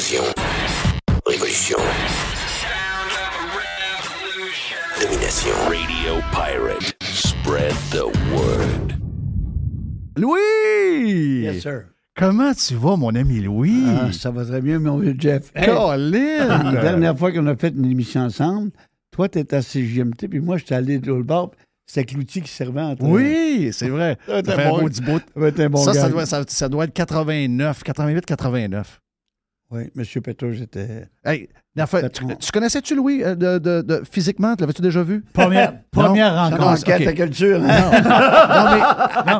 Invasion. Révolution. Domination. Radio Pirate. Spread the word. Louis! Yes, sir. Comment tu vas, mon ami Louis? Ça va très bien, mon vieux Jeff. Colin! La dernière fois qu'on a fait une émission ensemble, toi, t'étais à CJMT, puis moi, j'étais allé de l'autre bord. C'était Cloutier qui servait entre... Oui, c'est vrai. Ça fait un beau petit bout. Ça doit être 89, 88, 89. Oui, M. Pétou, j'étais... Hey, tu connaissais-tu Louis physiquement? L'avais-tu déjà vu? Première rencontre. Enquête à culture. Non,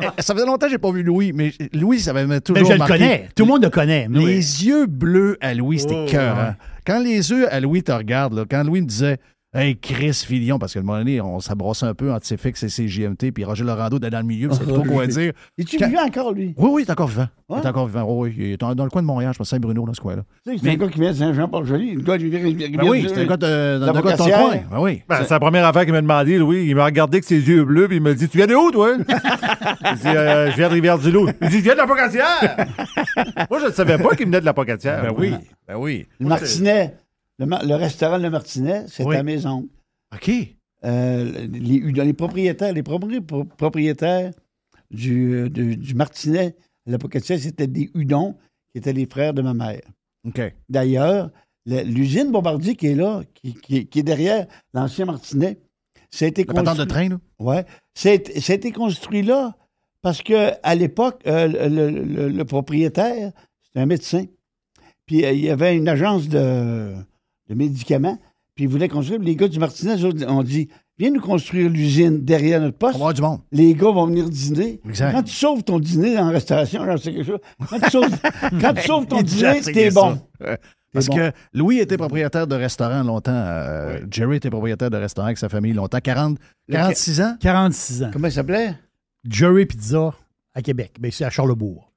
mais ça faisait longtemps que j'ai pas vu Louis, mais Louis, ça m'avait toujours Mais je marqué. le connais. Tout le monde le connaît. Les yeux bleus à Louis, c'était cœur. Hein? Quand les yeux à Louis te regardent, là, quand Louis me disait « Hey, Chris Filion », parce qu'à un moment donné, on s'abrassait un peu entre CFX et CJMT, puis Roger Laurando était dans le milieu, puis c'est trop quoi dire. Es-tu vivant encore, lui? Oui, il est encore vivant. Ouais? Il est encore vivant. Oui, il est dans le coin de Montréal, je pense, Saint-Bruno, dans ce coin-là. Tu sais, c'est un gars qui vient de Saint-Jean-Port-Joli. Le gars, il vient Ben oui, c'est un gars de ton coin. Ben oui. C'est la première affaire qu'il m'a demandé, Louis. Il m'a regardé avec ses yeux bleus, puis il m'a dit « Tu viens de où, toi? » Il dit « Je viens de Rivière-du-Loup. » Il dit « Je viens de la Pocatière. » Moi, je ne savais pas qu'il venait de la Pocatière. Ben oui, ben oui. Le Martinet, le restaurant Le Martinet, c'est à Maison. OK. Les propriétaires du Martinet, la Pocatière, c'était des Hudons, qui étaient les frères de ma mère. OK. D'ailleurs, l'usine Bombardier qui est là, qui est derrière l'ancien Martinet, ça a été construit... patente de train, là? Oui. Ça a été construit là parce qu'à l'époque, le propriétaire, c'était un médecin. Puis il y avait une agence de médicaments. Puis ils voulaient construire. Les gars du Martinet ont dit « Viens nous construire l'usine derrière notre poste. » On va avoir du monde. Les gars vont venir dîner. Exact. Quand tu sauves ton dîner en restauration, j'en sais quelque chose. Quand tu sauves ton dîner, t'es bon. Parce que Louis était propriétaire de restaurant longtemps. Jerry était propriétaire de restaurant avec sa famille longtemps. 46 ans? 46 ans. Comment il s'appelait? Jerry Pizza à Québec. Ben, c'est à Charlesbourg.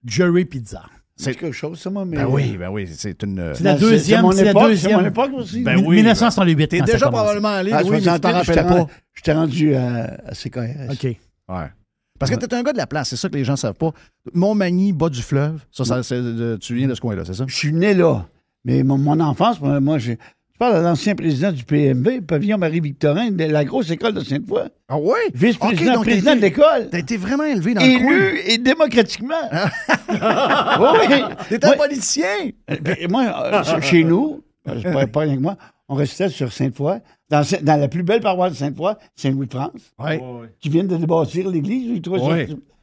Jerry Pizza. C'est quelque chose, ça, moi. Mais... Ben oui, c'est une... C'est la deuxième. C'est mon époque aussi. Ben oui. 1968. T'es déjà probablement allé, Louis, mais t'en j'étais pas. J'étais rendu à CKRS. OK. Ouais. Parce que t'es un gars de la place, c'est ça que les gens savent pas. Montmagny, bas du fleuve, tu viens de ce coin-là, c'est ça? Je suis né là. Mais mon enfance, moi, je parle de l'ancien président du PMV, Pavillon Marie-Victorin, de la grosse école de Sainte-Foy. Ah oui? Vice-président, président de l'école. T'as été vraiment élevé dans le coin. Élu et démocratiquement. Oui. T'es un politicien. Moi, chez nous, pas rien que moi, on restait sur Sainte-Foy, dans la plus belle paroisse de Sainte-Foy, Saint-Louis-de-France. Oui. Qui viennent de débâtir l'église.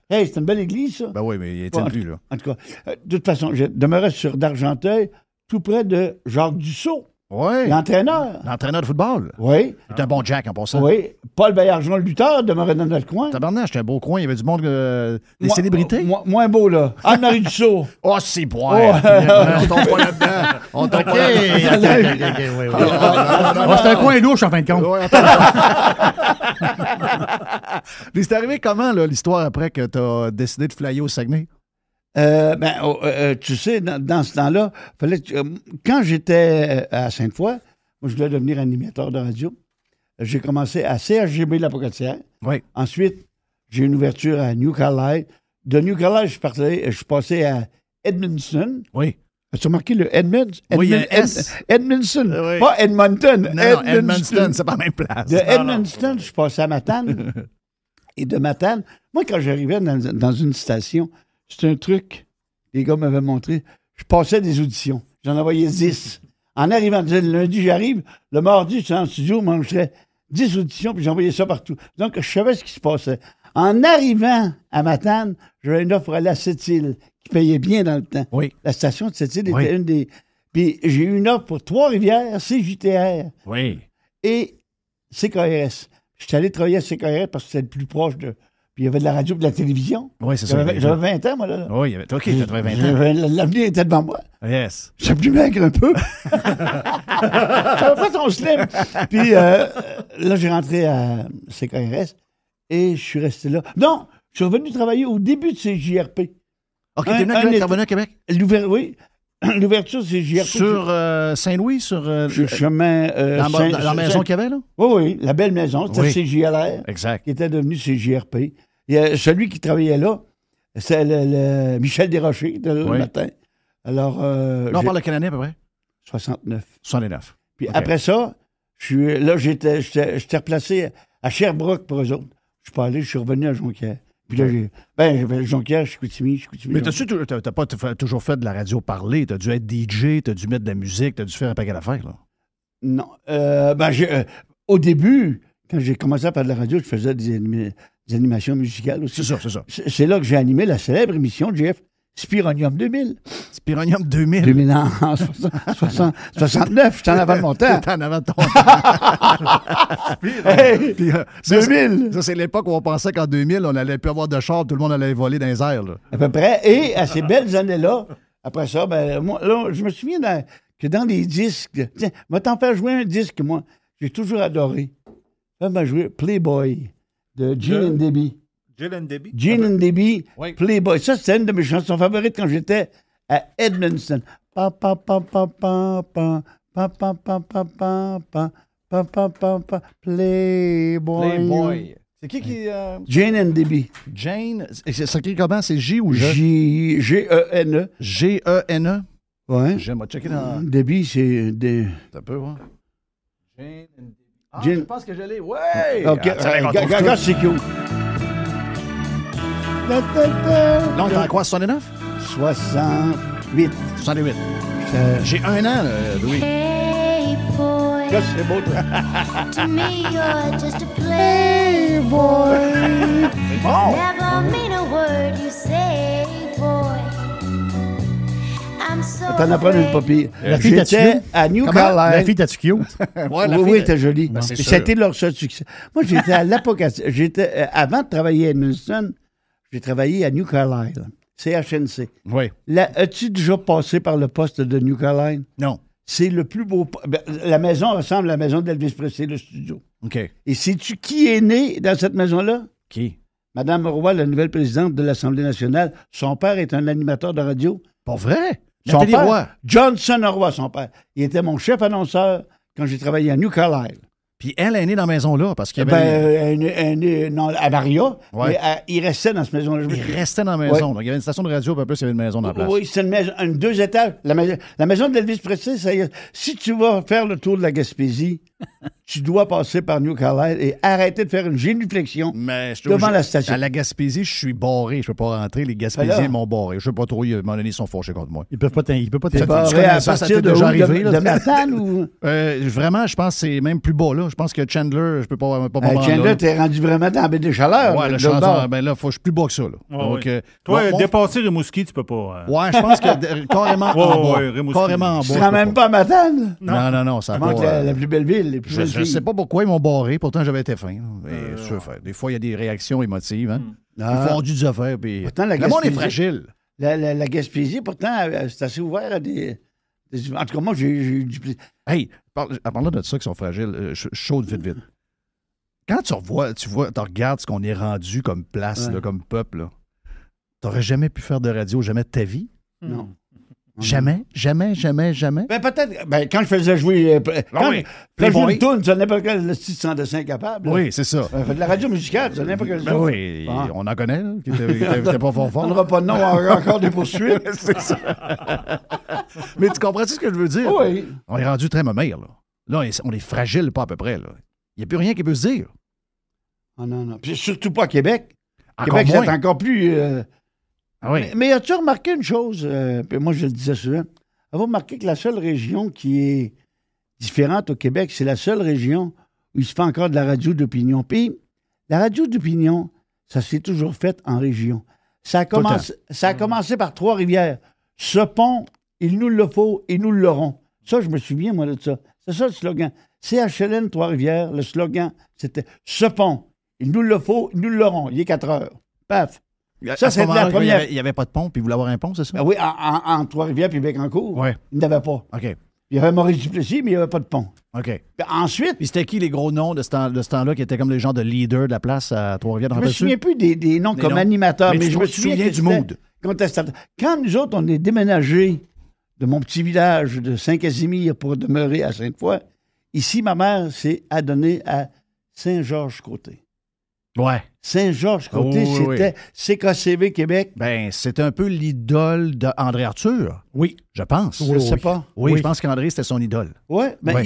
Hey, c'est une belle église, ça. Ben oui, mais il était plus, là. En tout cas, de toute façon, je demeurais sur d'Argenteuil, tout près de Jacques Dussault. Oui. L'entraîneur. L'entraîneur de football. Oui. C'est un bon Jack en passant. Oui. Paul Baillargeon, le lutteur, demeurait dans notre coin. Tabarnak, c'était un beau coin. Il y avait du monde, des célébrités. Moins beau, là. Anne-Marie Dussault. Oh, c'est bon. On tombe pas là-dedans. On tombe pas là-dedans. C'est un coin louche, en fin de compte. Mais c'est arrivé comment, là, l'histoire après que tu as décidé de flyer au Saguenay? Tu sais, dans ce temps-là, quand j'étais à Sainte-Foy, moi, je voulais devenir animateur de radio. J'ai commencé à CHGB de la Pocatière. Oui. Ensuite, j'ai eu une ouverture à New Carlisle. De New Carlisle, je suis passé à Edmundston. Oui. As-tu remarqué le Edmundston? Oui, il y a un S. Edmundston. Oui. Pas Edmonton. Non, Edmundston, c'est pas la même place. De Edmundston, je suis passé à Matane. Et de Matane, moi, quand j'arrivais dans une station, c'était un truc, les gars m'avaient montré. Je passais des auditions. J'en envoyais 10. En arrivant, le lundi, j'arrive. Le mardi, je suis en studio, je mangerais 10 auditions, puis j'envoyais ça partout. Donc, je savais ce qui se passait. En arrivant à Matane, j'avais une offre à la Sept-Îles, qui payait bien dans le temps. Oui. La station de Sept-Îles était une des... Puis j'ai eu une offre pour Trois-Rivières, CJTR. Oui. Et CKRS. J'étais allé travailler à CKRS parce que c'était le plus proche de... Puis il y avait de la radio et de la télévision. Oui, c'est ça. J'avais 20 ans, moi, là. Oui, OK, t'avais 20 ans. L'avenir était devant moi. Yes. J'étais plus maigre un peu. J'avais pas ton slim. Puis là, j'ai rentré à CKRS et je suis resté là. Non, je suis revenu travailler au début de CJRP. OK, t'es revenu à Québec? Oui. L'ouverture, c'est JRP. Sur Saint-Louis, sur le chemin... la maison qu'il y avait, là? Oui, la belle maison. C'était CJLR. Exact. Qui était devenu CJRP. Il y a celui qui travaillait là, c'est Michel Desrochers, qui était là le matin. Alors, Là, on parle de quelle année à peu près? 69. 69. Puis OK. après ça, j'étais replacé à Sherbrooke pour eux autres. Je suis pas allé, je suis revenu à Jonquière. Puis là, Jonquière, Chicoutimi. Mais t'as pas toujours fait de la radio parler. T'as dû être DJ, t'as dû mettre de la musique, t'as dû faire un paquet d'affaires, là. Non. Au début, quand j'ai commencé à faire de la radio, je faisais des animations musicales aussi. C'est ça. C'est là que j'ai animé la célèbre émission de GF Spironium 2000. Spironium 2000. 2000 en 69, j'étais en avant de mon temps. T'es en avant de ton Hey, Puis, 2000! Ça, c'est l'époque où on pensait qu'en 2000, on n'allait plus avoir de char, tout le monde allait voler dans les airs. Là. À peu près. Et à ces belles années-là, après ça, moi, là, je me souviens que dans les disques, tiens, va t'en faire jouer un disque, moi, j'ai toujours adoré. Ça m'a joué Playboy de Gene and Debbie. Gene Debbie. Gene and Debbie, Oui. Playboy. Ça, c'était une de mes chansons favorites quand j'étais à Edmundston. Pa, pa, pa, pa, pa, pa, pa, pa, pa, pa, pa, pa, pa, pa, pa, pa, Playboy. C'est qui Gene and Debbie. Jane. Ça s'écrit comment? C'est J ou G? G-E-N-E. G-E-N-E. Ouais. J'aime checker dans. Debbie, c'est des... Un peu, ouais. Jane and Debbie. Ah, Jane- je pense que je l'ai. Ouais! OK. Regarde, c'est cute. Là, on est en quoi? 69? 68. 68. Euh, J'ai 1 an, Louis. Hey boy, Là, c'est beau. to me you're just a playboy. C'est bon! Never mean a word you say, boy. I'm so T'en as pas une pas pire. La fille J'étais t'as-tu? à New Comment? La Carlisle. fille, t'as-tu cute? Ouais, la Oui, fille, oui, t'es jolie. Ben, c'est Et sûr. ça a été leur seul succès. Moi, j'étais à l'Apocalypse. Avant de travailler à Edmundston, j'ai travaillé à New Carlisle, CHNC. Oui. Là, as-tu déjà passé par le poste de New Carlisle? Non. C'est le plus beau... la maison ressemble à la maison d'Elvis Presley, le studio. OK. Et sais-tu qui est né dans cette maison-là? Qui? Madame Roy, la nouvelle présidente de l'Assemblée nationale. Son père est un animateur de radio. Pas vrai? Son Nathalie père, Roy. Johnson Roy, son père. Il était mon chef annonceur quand j'ai travaillé à New Carlisle. Puis elle est née dans la maison-là parce qu'il y avait... Non, à Maria, Ouais. mais il restait dans cette maison-là. Il restait dans la maison. Donc, il y avait une station de radio, puis un peu, il y avait une maison dans la place. Oui, c'est une maison, 2 étages. La maison d'Elvis Presley, si tu vas faire le tour de la Gaspésie, tu dois passer par New Carlisle et arrêter de faire une génuflexion Mais je suis devant obligé- la station. À la Gaspésie, je suis barré. Je peux pas rentrer. Les Gaspésiens Alors? m'ont barré. Je sais pas trop. À un moment donné, ils sont fâchés contre moi. Ils peuvent pas T'es Tu barré connais à ça, ça partir t'est de déjà où? arrivé, là? De Matane ou... Vraiment, je pense que c'est même plus bas, là. Je pense que Chandler, je peux pas me rendre Chandler, là. t'es rendu vraiment dans la baie des Chaleurs. Ouais, de le chanson, bord. ben là, je suis plus bas que ça, là. Donc, oui. Toi, mon- dépasser Rimouski, tu peux pas. Ouais, je pense que carrément en bas. Rimouski. Carrément en bas. Tu je te rends peux même pas à Matane? Non, ça Ça va manque pas. la plus belle ville, les plus belles Je filles. sais pas pourquoi ils m'ont barré, pourtant j'avais été fin. Et je fais. Des fois, il y a des réactions émotives. Hein? Ah. Ils font du affaires. Puis... Pourtant, la le monde est Gaspésie- fragile. La Gaspésie, pourtant, c'est assez ouvert à des... En tout cas, moi, j'ai eu du plaisir. Hey, en parlant de ça qui sont fragiles, chaude vite. Quand tu regardes ce qu'on est rendu comme place, Ouais. là, comme peuple, là, t'aurais jamais pu faire de radio, jamais de ta vie? Non. Jamais? Ben, peut-être. Ben, quand je faisais jouer. Quand oui. je jouais Playboy. une tourne, ça n'importe quel style sans dessin capable. Oui, c'est ça. Fait de la radio musicale, ça n'importe quel Ben son. oui, Ah. on en connaît, là, qui étaient pas fort On fort. n'aura pas de nom, on aura encore des poursuites. C'est ça. Mais tu comprends-tu ce que je veux dire? Oui. On est rendu très mamère, là. Là, on est fragile, pas à peu près, là. Il n'y a plus rien qui peut se dire. Ah non. Puis surtout pas à Québec. Encore Québec, moins. c'est encore plus. Ah oui. Mais as-tu remarqué une chose? Puis moi, je le disais souvent. Avez-vous remarqué que la seule région qui est différente au Québec, c'est la seule région où il se fait encore de la radio d'opinion. Puis, la radio d'opinion, ça s'est toujours fait en région. Ça a commencé par Trois-Rivières. Ce pont, il nous le faut et nous l'aurons. Ça, je me souviens, moi, de ça. C'est ça le slogan. CHLN Trois-Rivières, le slogan, c'était « Ce pont, il nous le faut, nous l'aurons. Il est 4 heures. » Paf. Ça, À ce c'est la moment-là, première. Il n'y avait pas de pont, puis vous voulez avoir un pont, c'est ça? Ben oui, en Trois-Rivières puis Bécancour, Oui. il n'y en avait pas. OK. Il y avait Maurice Duplessis, mais il n'y avait pas de pont. OK. Puis ensuite, Puis c'était qui les gros noms de ce temps-là qui étaient comme les gens de leaders de la place à Trois-Rivières? je me souviens plus des noms Des comme noms. animateurs, Mais mais tu je me te souviens souviens que du c'était mood. contestataire. Quand nous autres, on est déménagés de mon petit village de Saint-Casimir pour demeurer à Sainte-Foy, ici, ma mère s'est adonnée à Saint-Georges-Côté. Ouais. Saint-Georges-Côté, Oh, oui, c'était CKCV Québec. Ben, c'est un peu l'idole d'André Arthur, Oui. je pense. Je sais pas. Oui, Oui. je pense qu'André, c'était son idole. Oui, mais Ouais.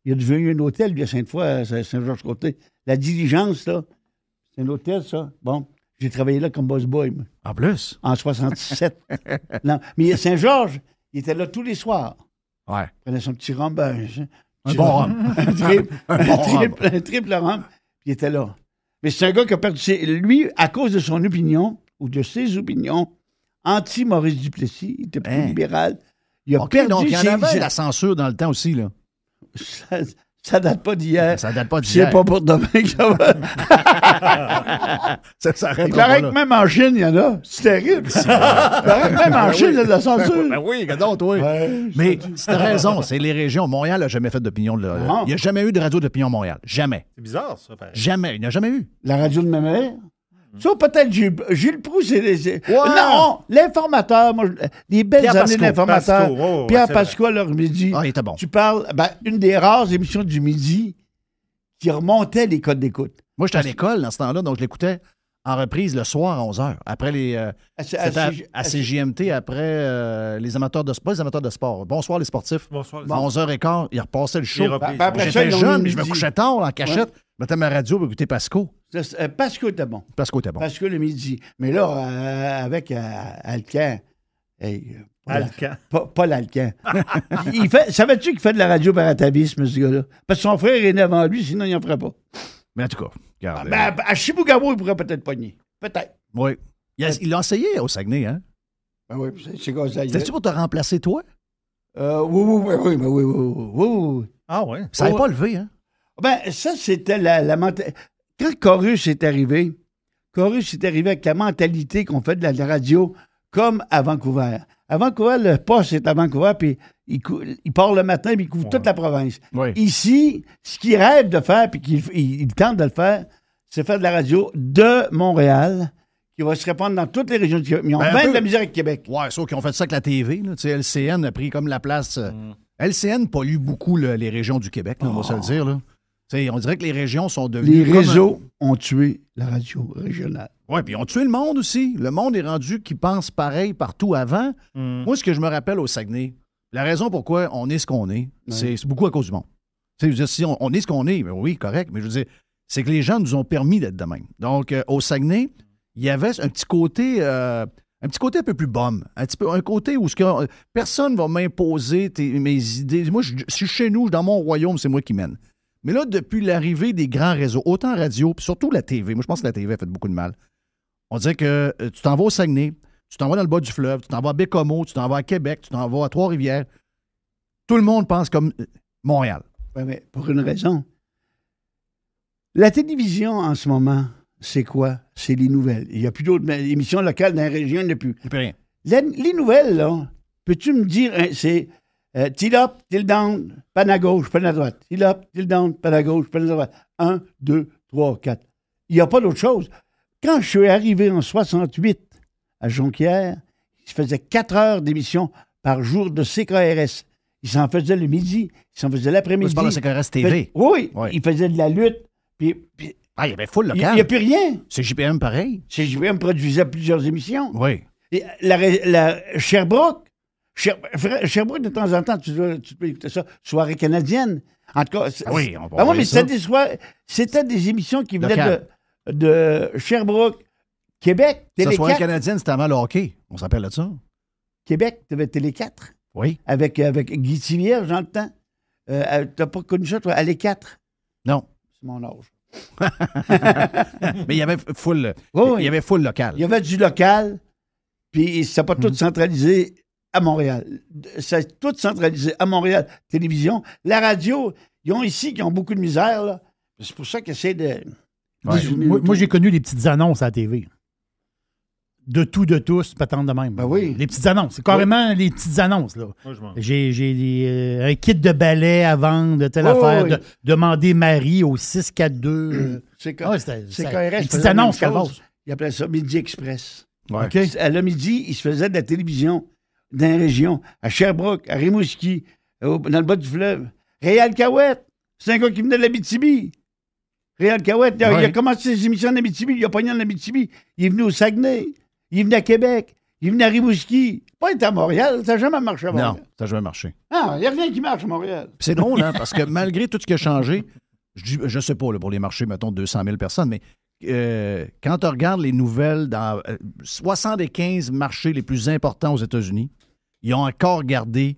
il a devenu un hôtel, lui, à Sainte-Foy, à Saint-Georges-Côté. La Diligence, là, c'est un hôtel, ça. Bon, j'ai travaillé là comme boss boy, moi, En plus. en 67. Non, mais Saint-Georges, il était là tous les soirs. Ouais. Il prenait son petit rhum, Un bon rhum. un triple rhum, puis il était là. Mais c'est un gars qui a perdu lui, à cause de son opinion, ou de ses opinions, anti-Maurice Duplessis, il était plus Hein. libéral. Il a OK, perdu donc il y en ses- avait la censure dans le temps aussi, là. Ça date pas d'hier. Ça date pas C'est d'hier. pas pour demain que ça va. Ça s'arrête Il paraît que même en Chine, il y en a. C'est terrible. Il paraît que même en Chine, il y a de la censure. Ben oui, regarde toi. Mais tu as raison, c'est les régions. Montréal n'a jamais fait d'opinion. Non. Il n'y a jamais eu de radio d'opinion à Montréal. Jamais. C'est bizarre, ça. pareil. Jamais. Il n'y a jamais eu. La radio de ma mère. Ça, peut-être Gilles Proulx, c'est. Ouais. Non, l'informateur, moi, des belles Pierre années Pasco. d'informateur. Pasco, oh, Pierre c'est Pasco, à leur midi. Ah, il était bon. Tu parles, une des rares émissions du midi qui remontait les codes d'écoute. Moi, j'étais à l'école dans ce temps-là, donc je l'écoutais en reprise le soir à 11h. Après les. C'était à CJMT, après les amateurs de sport. Les amateurs de sport. Bonsoir, les sportifs. Bonsoir. À 11h15, ils repassaient le show. Les reprises. Après ça, J'étais ils ont jeune, mis mais je me midi. couchais tard en cachette. Je mettais ma radio pour écouter Pasco. Pasco était bon. Pasco était bon. Pasco le midi. Mais là, avec Alcan, hey, Alcan. Paul Alcan. Savais-tu qu'il fait de la radio par atavisme, ce gars-là? Parce que son frère est né avant lui, sinon il n'en ferait pas. Mais en tout cas, regarde. À Chibougamau, il pourrait peut-être pogner. Peut-être. Oui. Il l'a essayé au Saguenay, hein? Ben oui, c'est comme ça. C'était-tu pour te remplacer, toi? Oui. Ah ouais. Ça n'avait pas levé, hein? Ben, ça, c'était la mentalité. Quand Chorus est arrivé avec la mentalité qu'on fait de la radio comme à Vancouver. À Vancouver, le poste est à Vancouver, puis il part le matin, puis il couvre toute la province. Oui. Ici, ce qu'il rêve de faire, puis qu'il tente de le faire, c'est faire de la radio de Montréal, qui va se répandre dans toutes les régions du Québec. Ils ont Ben, un bien peu. de la misère avec Québec. Ouais, sauf qu'ils ont fait ça avec la TV. Là. Tu sais, LCN a pris comme la place. LCN pollue beaucoup les régions du Québec, là, on va se le dire. Là. Tu sais, on dirait que les régions sont devenues. Les réseaux ont tué la radio régionale. Oui, puis ils ont tué le monde aussi. Le monde est rendu qui pense pareil partout avant. Moi, ce que je me rappelle au Saguenay, la raison pourquoi on est ce qu'on est, c'est beaucoup à cause du monde. Tu sais, je veux dire, si on est ce qu'on est, ben oui, correct, mais je veux dire, c'est que les gens nous ont permis d'être de même. Donc, au Saguenay, il y avait un petit côté un peu plus bum. Un côté où personne ne va m'imposer mes idées. Moi, je suis chez nous, dans mon royaume, c'est moi qui mène. Mais là, depuis l'arrivée des grands réseaux, autant radio, puis surtout la TV, moi, je pense que la TV a fait beaucoup de mal. On dirait que tu t'en vas au Saguenay, tu t'en vas dans le bas du fleuve, tu t'en vas à Bécomo, tu t'en vas à Québec, tu t'en vas à Trois-Rivières. Tout le monde pense comme Montréal. Oui, mais pour une raison. La télévision, en ce moment, c'est quoi? C'est les nouvelles. Il n'y a plus d'autres émissions locales dans la région, il n'y en a plus. Il n'y a plus rien. Les nouvelles, là, peux-tu me dire, c'est till up, till down, panne à gauche, panne à droite. Till up, till down, panne à gauche, panne à droite. 1, 2, 3, 4. Il n'y a pas d'autre chose. Quand je suis arrivé en 68 à Jonquière, il se faisait 4 heures d'émission par jour de CKRS. Il s'en faisait le midi, il s'en faisait l'après-midi. Je parle de CKRS TV. Oui, Ouais. il faisait de la lutte. Puis Ah, il y avait full il local. n'y a plus rien. C'est JPM pareil. CJPM produisait plusieurs émissions. Oui. Et la Sherbrooke, Sherbrooke, de temps en temps, tu peux écouter ça, soirée canadienne. En tout cas, Ah oui, on va oui, voir mais ça. c'était des émissions qui venaient Local. de Sherbrooke, Québec, La Télé soirée 4. canadienne, c'était avant le hockey. On s'appelle de ça. Québec, tu avais Télé 4 Oui. avec Guy Thivierge dans le temps. T'as pas connu ça, toi, Allez 4? Non. C'est mon âge. Mais il y avait full. Oui, Il y avait full local. Il y avait du local, puis ça n'a pas tout centralisé à Montréal. C'est tout centralisé à Montréal. Télévision. La radio, ils ont ici qui ont beaucoup de misère, là. C'est pour ça qu'ils essaient de... Ouais. Moi, j'ai connu les petites annonces à la TV. De tout, de tous, patente de même. Ben oui. Les petites annonces. C'est carrément les petites annonces, là. Moi, je m'en J'ai un kit de balai à vendre, de telle Oh, affaire. oui. Demander Marie au 642. C'est Ah ouais, c'était c'est les KRS, petites faisait la même annonces chose. Calvas. Ils appelaient ça Midi Express. Ouais. OK. À le midi, il se faisait de la télévision dans la région, à Sherbrooke, à Rimouski, dans le bas du fleuve. Réal Cahouette, c'est un gars qui venait de l'Abitibi. Réal Cahouette, il a Ouais. commencé ses émissions en Abitibi, il a pogné en Abitibi. Il est venu au Saguenay, il est venu à Québec, il est venu à Rimouski. Pas été à Montréal, ça n'a jamais marché à Montréal. Non, ça n'a jamais marché. Ah, il n'y a rien qui marche à Montréal. Puis c'est drôle, hein, parce que malgré tout ce qui a changé, je sais pas, là, pour les marchés, mettons 200 000 personnes, mais quand tu regardes les nouvelles dans 75 marchés les plus importants aux États-Unis, ils ont encore gardé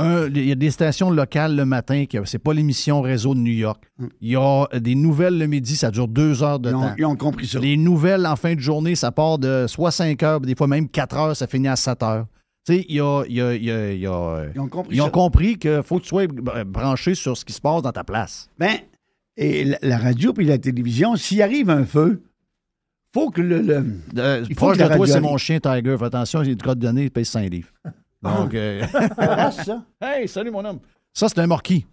il y a des stations locales le matin, c'est pas l'émission réseau de New York. Il y a des nouvelles le midi, ça dure 2 heures de temps. Ils ont compris ça. Les nouvelles en fin de journée, ça part de soit 5 heures, des fois même 4 heures, ça finit à 7 heures. Tu sais, Ils ont compris ils ont ça. compris qu'il faut que tu sois branché sur ce qui se passe dans ta place. Ben, et la radio puis la télévision, s'il arrive un feu, faut que il faut Proche que la de toi, radio c'est arrive. mon chien Tiger. Fais attention, il a le code donné, il paye 5 livres. Donc, Ah, c'est ça. hey, salut mon homme. Ça, c'est un Morkie.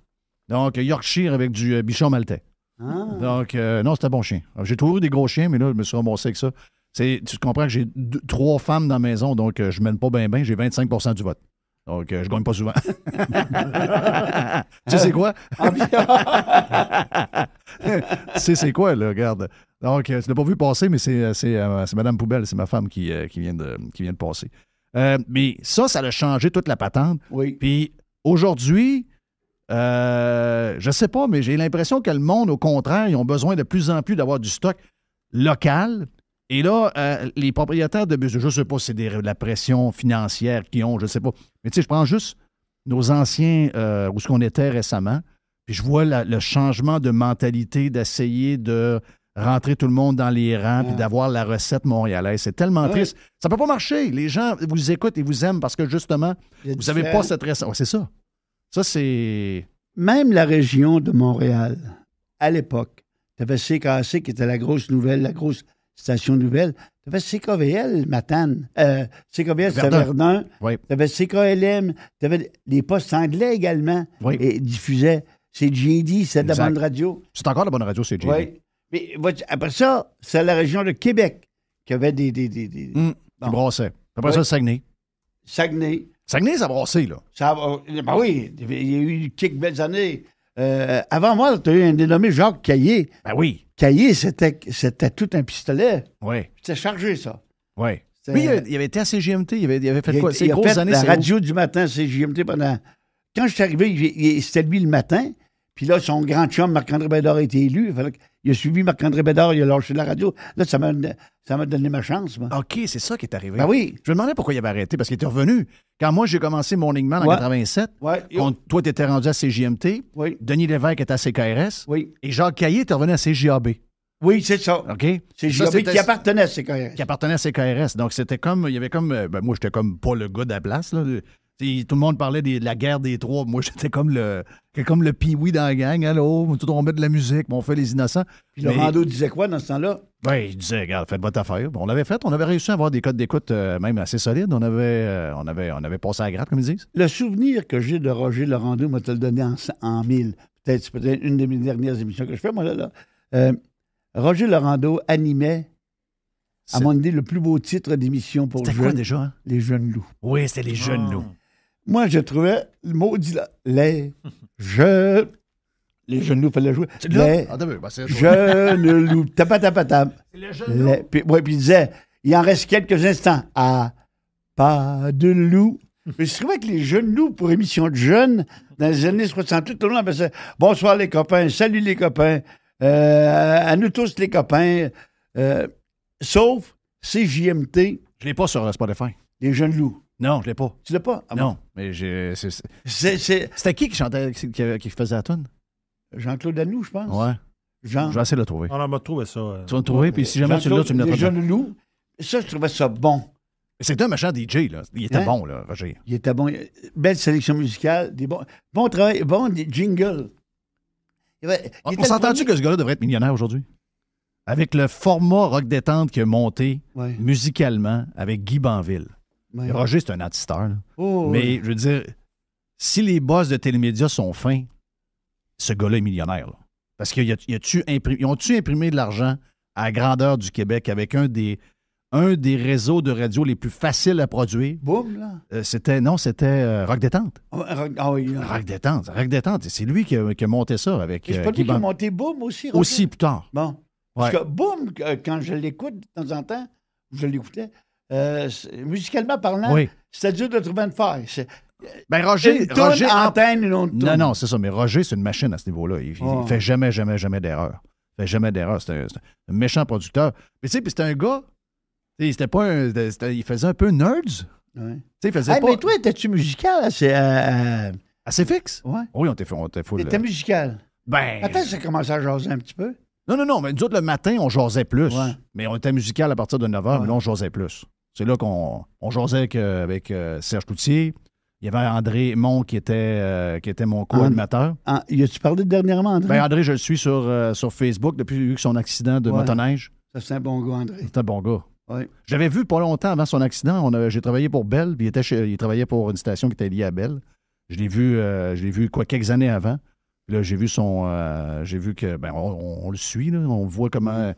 Donc, Yorkshire avec du bichon maltais. Ah. Donc, non, c'est un bon chien. J'ai toujours eu des gros chiens, mais là, je me suis ramassé avec ça. Tu comprends que j'ai 3 femmes dans la maison, donc je mène pas bien, j'ai 25 du vote. Donc, je gagne pas souvent. Tu sais c'est quoi? Tu sais c'est quoi, là, regarde. Donc, tu l'as pas vu passer, mais c'est Madame Poubelle, c'est ma femme qui vient de passer. Mais ça a changé toute la patente. Oui. Puis aujourd'hui, je sais pas, mais j'ai l'impression que le monde, au contraire, ils ont besoin de plus en plus d'avoir du stock local. Et là, les propriétaires de bus, je sais pas si c'est de la pression financière qu'ils ont, je sais pas. Mais tu sais, je prends juste nos anciens, où ce qu'on était récemment, puis je vois le changement de mentalité d'essayer de rentrer tout le monde dans les rangs puis d'avoir la recette montréalaise. C'est tellement triste. Ça peut pas marcher. Les gens vous écoutent et vous aiment parce que, justement, vous n'avez pas cette recette. Ouais, c'est ça. Ça, c'est... Même la région de Montréal, à l'époque, tu avais CKC qui était la grosse nouvelle, la grosse station nouvelle. Tu avais CKVL, Matane. CKVL, c'était Verdun. Verdun. Oui. Tu avais CKLM. Tu avais les postes anglais également. Oui. Et diffusaient. C'est JD, c'est de la Exact. bande radio. C'est encore la bonne radio, c'est JD. Oui. Mais après ça, c'est la région de Québec qui avait des Qui Bon. brassait. Après ça, Oui. le Saguenay. Saguenay. Saguenay, ça brassait, là. Ben oui, il y a eu quelques belles années. Avant moi, tu as eu un dénommé Jacques Caillé. Ben oui. Caillé, c'était tout un pistolet. Oui. C'était chargé, ça. Oui. C'est- Lui, il avait été à CGMT. Il avait fait quoi? Ces il a grosses fait années, la c'est radio du matin, c'est JMT pendant... Quand je suis arrivé, c'était lui le matin. Puis là, son grand chum, Marc-André Bédard, a été élu. Il a suivi Marc-André Bédard, il a lâché la radio. Là, ça m'a donné ma chance, moi. OK, c'est ça qui est arrivé. Ben oui. Je me demandais pourquoi il avait arrêté, parce qu'il était revenu. Quand moi, j'ai commencé Morning Man en Ouais. 87, Ouais. toi, tu étais rendu à CJMT, Oui. Denis Lévesque était à CKRS, Oui. et Jacques Caillé était revenu à CJAB. Oui, c'est ça. OK? C'est Ça, JAB c'était- qui appartenait à CKRS. qui appartenait à CKRS. Donc, c'était comme, il y avait comme, moi, j'étais comme pas le gars de la place, là. T'sais, tout le monde parlait de la guerre des trois. Moi, j'étais comme le pee-wee dans la gang. Allô, tout on met de la musique, on fait les innocents. Puis le rando disait quoi dans ce temps-là? Oui, il disait, regarde, faites votre affaire. Bon, on l'avait fait. On avait réussi à avoir des codes d'écoute même assez solides. On avait passé à la gratte, comme ils disent. Le souvenir que j'ai de Roger Laurando, moi, te le donné en mille. C'est peut-être une de mes dernières émissions que je fais, moi, là. Roger Laurando animait, à mon idée, le plus beau titre d'émission pour C'était quoi jeunes, déjà? Hein? Les Jeunes Loups. Oui, c'était les jeunes loups. Moi, je trouvais le maudit là. Les jeunes. Les jeunes loups, il fallait jouer. C'est là? Les Ah, t'as vu, ben, c'est jeunes loups. Tapatapatap. les jeunes loups. Puis il disait, il en reste quelques instants. Ah, pas de loup. Mais je trouvais que les jeunes loups, pour émission de jeunes, dans les années 68, tout le monde appelait ça bonsoir les copains, salut les copains, à nous tous les copains, sauf CJMT, Je l'ai pas sur Spotify. les jeunes loups. Non, je l'ai pas. Tu l'as pas? Ah bon. Non, mais C'est c'était qui chantait, qui faisait la tune? Jean-Claude Anoux, je pense. Ouais. Jean. Je vais essayer de le trouver. On m'a trouvé ça. Tu vas le trouver, puis si jamais tu l'as, tu me Les l'as jeunes loups. Ça, je trouvais ça bon. C'était un machin DJ, là. Il était Hein? bon, là, Roger. Il était bon. Belle sélection musicale, bon travail, bon des jingles. Il On était s'entend-tu le que ce gars-là devrait être millionnaire aujourd'hui? Avec le format rock détente qui a monté Ouais. musicalement avec Guy Banville. Ouais. Roger, c'est un artisteur, là. Oh, Mais, je veux dire, si les boss de télémédias sont fins, ce gars-là est millionnaire, là. Parce qu'ils ont-tu imprimé de l'argent à la grandeur du Québec avec un des un des réseaux de radio les plus faciles à produire. Boum, là. C'était Rock Détente. Ah oui, là. Rock Détente. C'est lui qui a monté ça avec Et c'est pas Guy lui qui a Ban- monté Boum aussi, Roger? Aussi plus tard. Bon. Ouais. Parce que Boum, quand je l'écoute de temps en temps, je l'écoutais, musicalement parlant, Oui. c'était dur de trouver une faille. Ben Roger, Une toune, antenne, une autre toune. Non, c'est ça. Mais Roger, c'est une machine à ce niveau-là. Il fait jamais d'erreur. Il fait jamais d'erreur. C'est un méchant producteur. Mais tu sais, puis c'était un gars. Tu sais, c'était pas un. Il faisait un peu nerds. Tu sais, Ouais. il faisait Hey, pas. mais toi, étais-tu musical? Assez fixe. Ouais. Oui, on était full. T'étais musical. Ben. Attends, ça commençait à jaser un petit peu. Non, mais nous autres, le matin, on jasait plus. Ouais. Mais on était musical à partir de 9 h, mais là, on jasait plus. C'est là qu'on jasait avec Serge Cloutier. Il y avait André Mon qui était mon co-animateur. Y a-tu parlé dernièrement, André? Ben, André, je le suis sur Facebook depuis son accident de Ouais. motoneige. Ça, c'est un bon gars, André. C'est un bon gars. Ouais. J'avais vu pas longtemps avant son accident, j'ai travaillé pour Bell, puis il travaillait pour une station qui était liée à Bell. Je l'ai vu quelques années avant. Puis là, j'ai vu que on le suit, là, on voit comment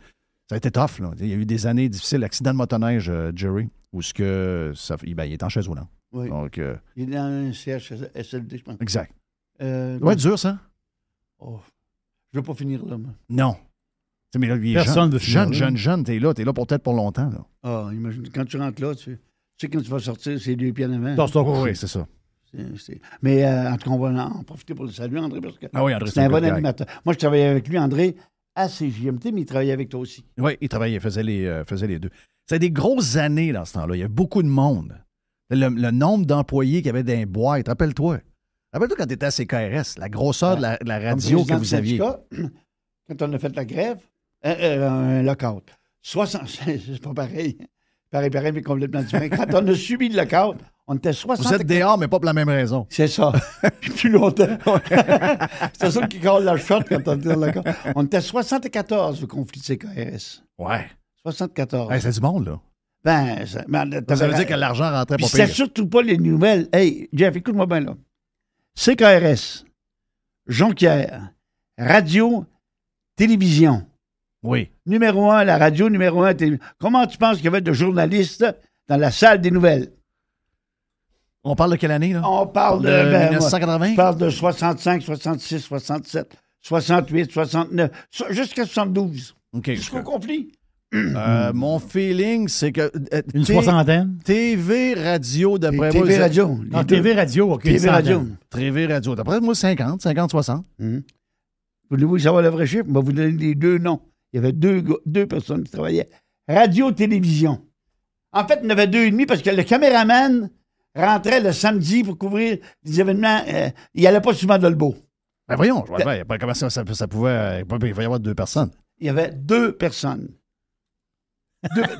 ça a été tough. Là. Il y a eu des années difficiles, accident de motoneige, Jerry, où il est en chaise roulante. Oui. Donc, Il est dans un CHSLD, je pense. exact. Non. Ouais, dur ça? Oh, je ne veux pas finir là, moi. Non. Tu sais, mais là, il est Personne veut finir jeune, t'es là peut-être pour longtemps. Là. Ah, imagine, quand tu rentres là, tu sais quand tu vas sortir, c'est 2 pieds en avant. Torse ton cou. Oui, c'est ça. Mais en tout cas, on va en profiter pour le saluer, André, parce que Ah oui, André, c'est un bon good guy. animateur. Moi, je travaillais avec lui, André, à CJMT, mais il travaillait avec toi aussi. Oui, il travaillait, il faisait les deux. C'était des grosses années dans ce temps-là. Il y avait beaucoup de monde. Le nombre d'employés qu'il y avait dans les boîtes, rappelle-toi. Rappelle-toi quand tu étais à CKRS, la grosseur de la radio que vous aviez. Quand on a fait la grève, un lockout. 60, c'est pas pareil. Pareil, mais complètement différent. Quand on a subi le lockout, on était 60. Vous êtes dehors, mais pas pour la même raison. C'est ça. Puis plus longtemps. C'est ça qui colle la shot quand on était dans le lockout. On était 74 au conflit de CKRS. Ouais. 74. Hey, c'est du monde, là. Ben, Ça veut dire que l'argent rentrait Puis pas c'était pire. surtout pas les nouvelles. Hey, Jeff, écoute-moi bien là. CKRS, Jonquière, radio, télévision. Oui. Numéro 1, la radio, numéro 1, télévision. Comment tu penses qu'il y avait de journalistes dans la salle des nouvelles? On parle de quelle année, là? On parle de... De moi, 1980? je parle de 65, 66, 67, 68, 69, jusqu'à 72. OK. Jusqu'au conflit. Mon feeling, c'est que... Une soixantaine. TV, radio, d'après moi... TV radio. En TV radio, OK. TV radio. TV, radio. D'après moi, 50, 60. Voulez-vous savoir le vrai chiffre? Je vais vous donner les deux noms. Il y avait deux personnes qui travaillaient. Radio-télévision. En fait, il y en avait 2,5 parce que le caméraman rentrait le samedi pour couvrir des événements. Il n'allait pas souvent de Dolbeau. Ben voyons, comment ça pouvait... Il va y avoir 2 personnes. Il y avait 2 personnes.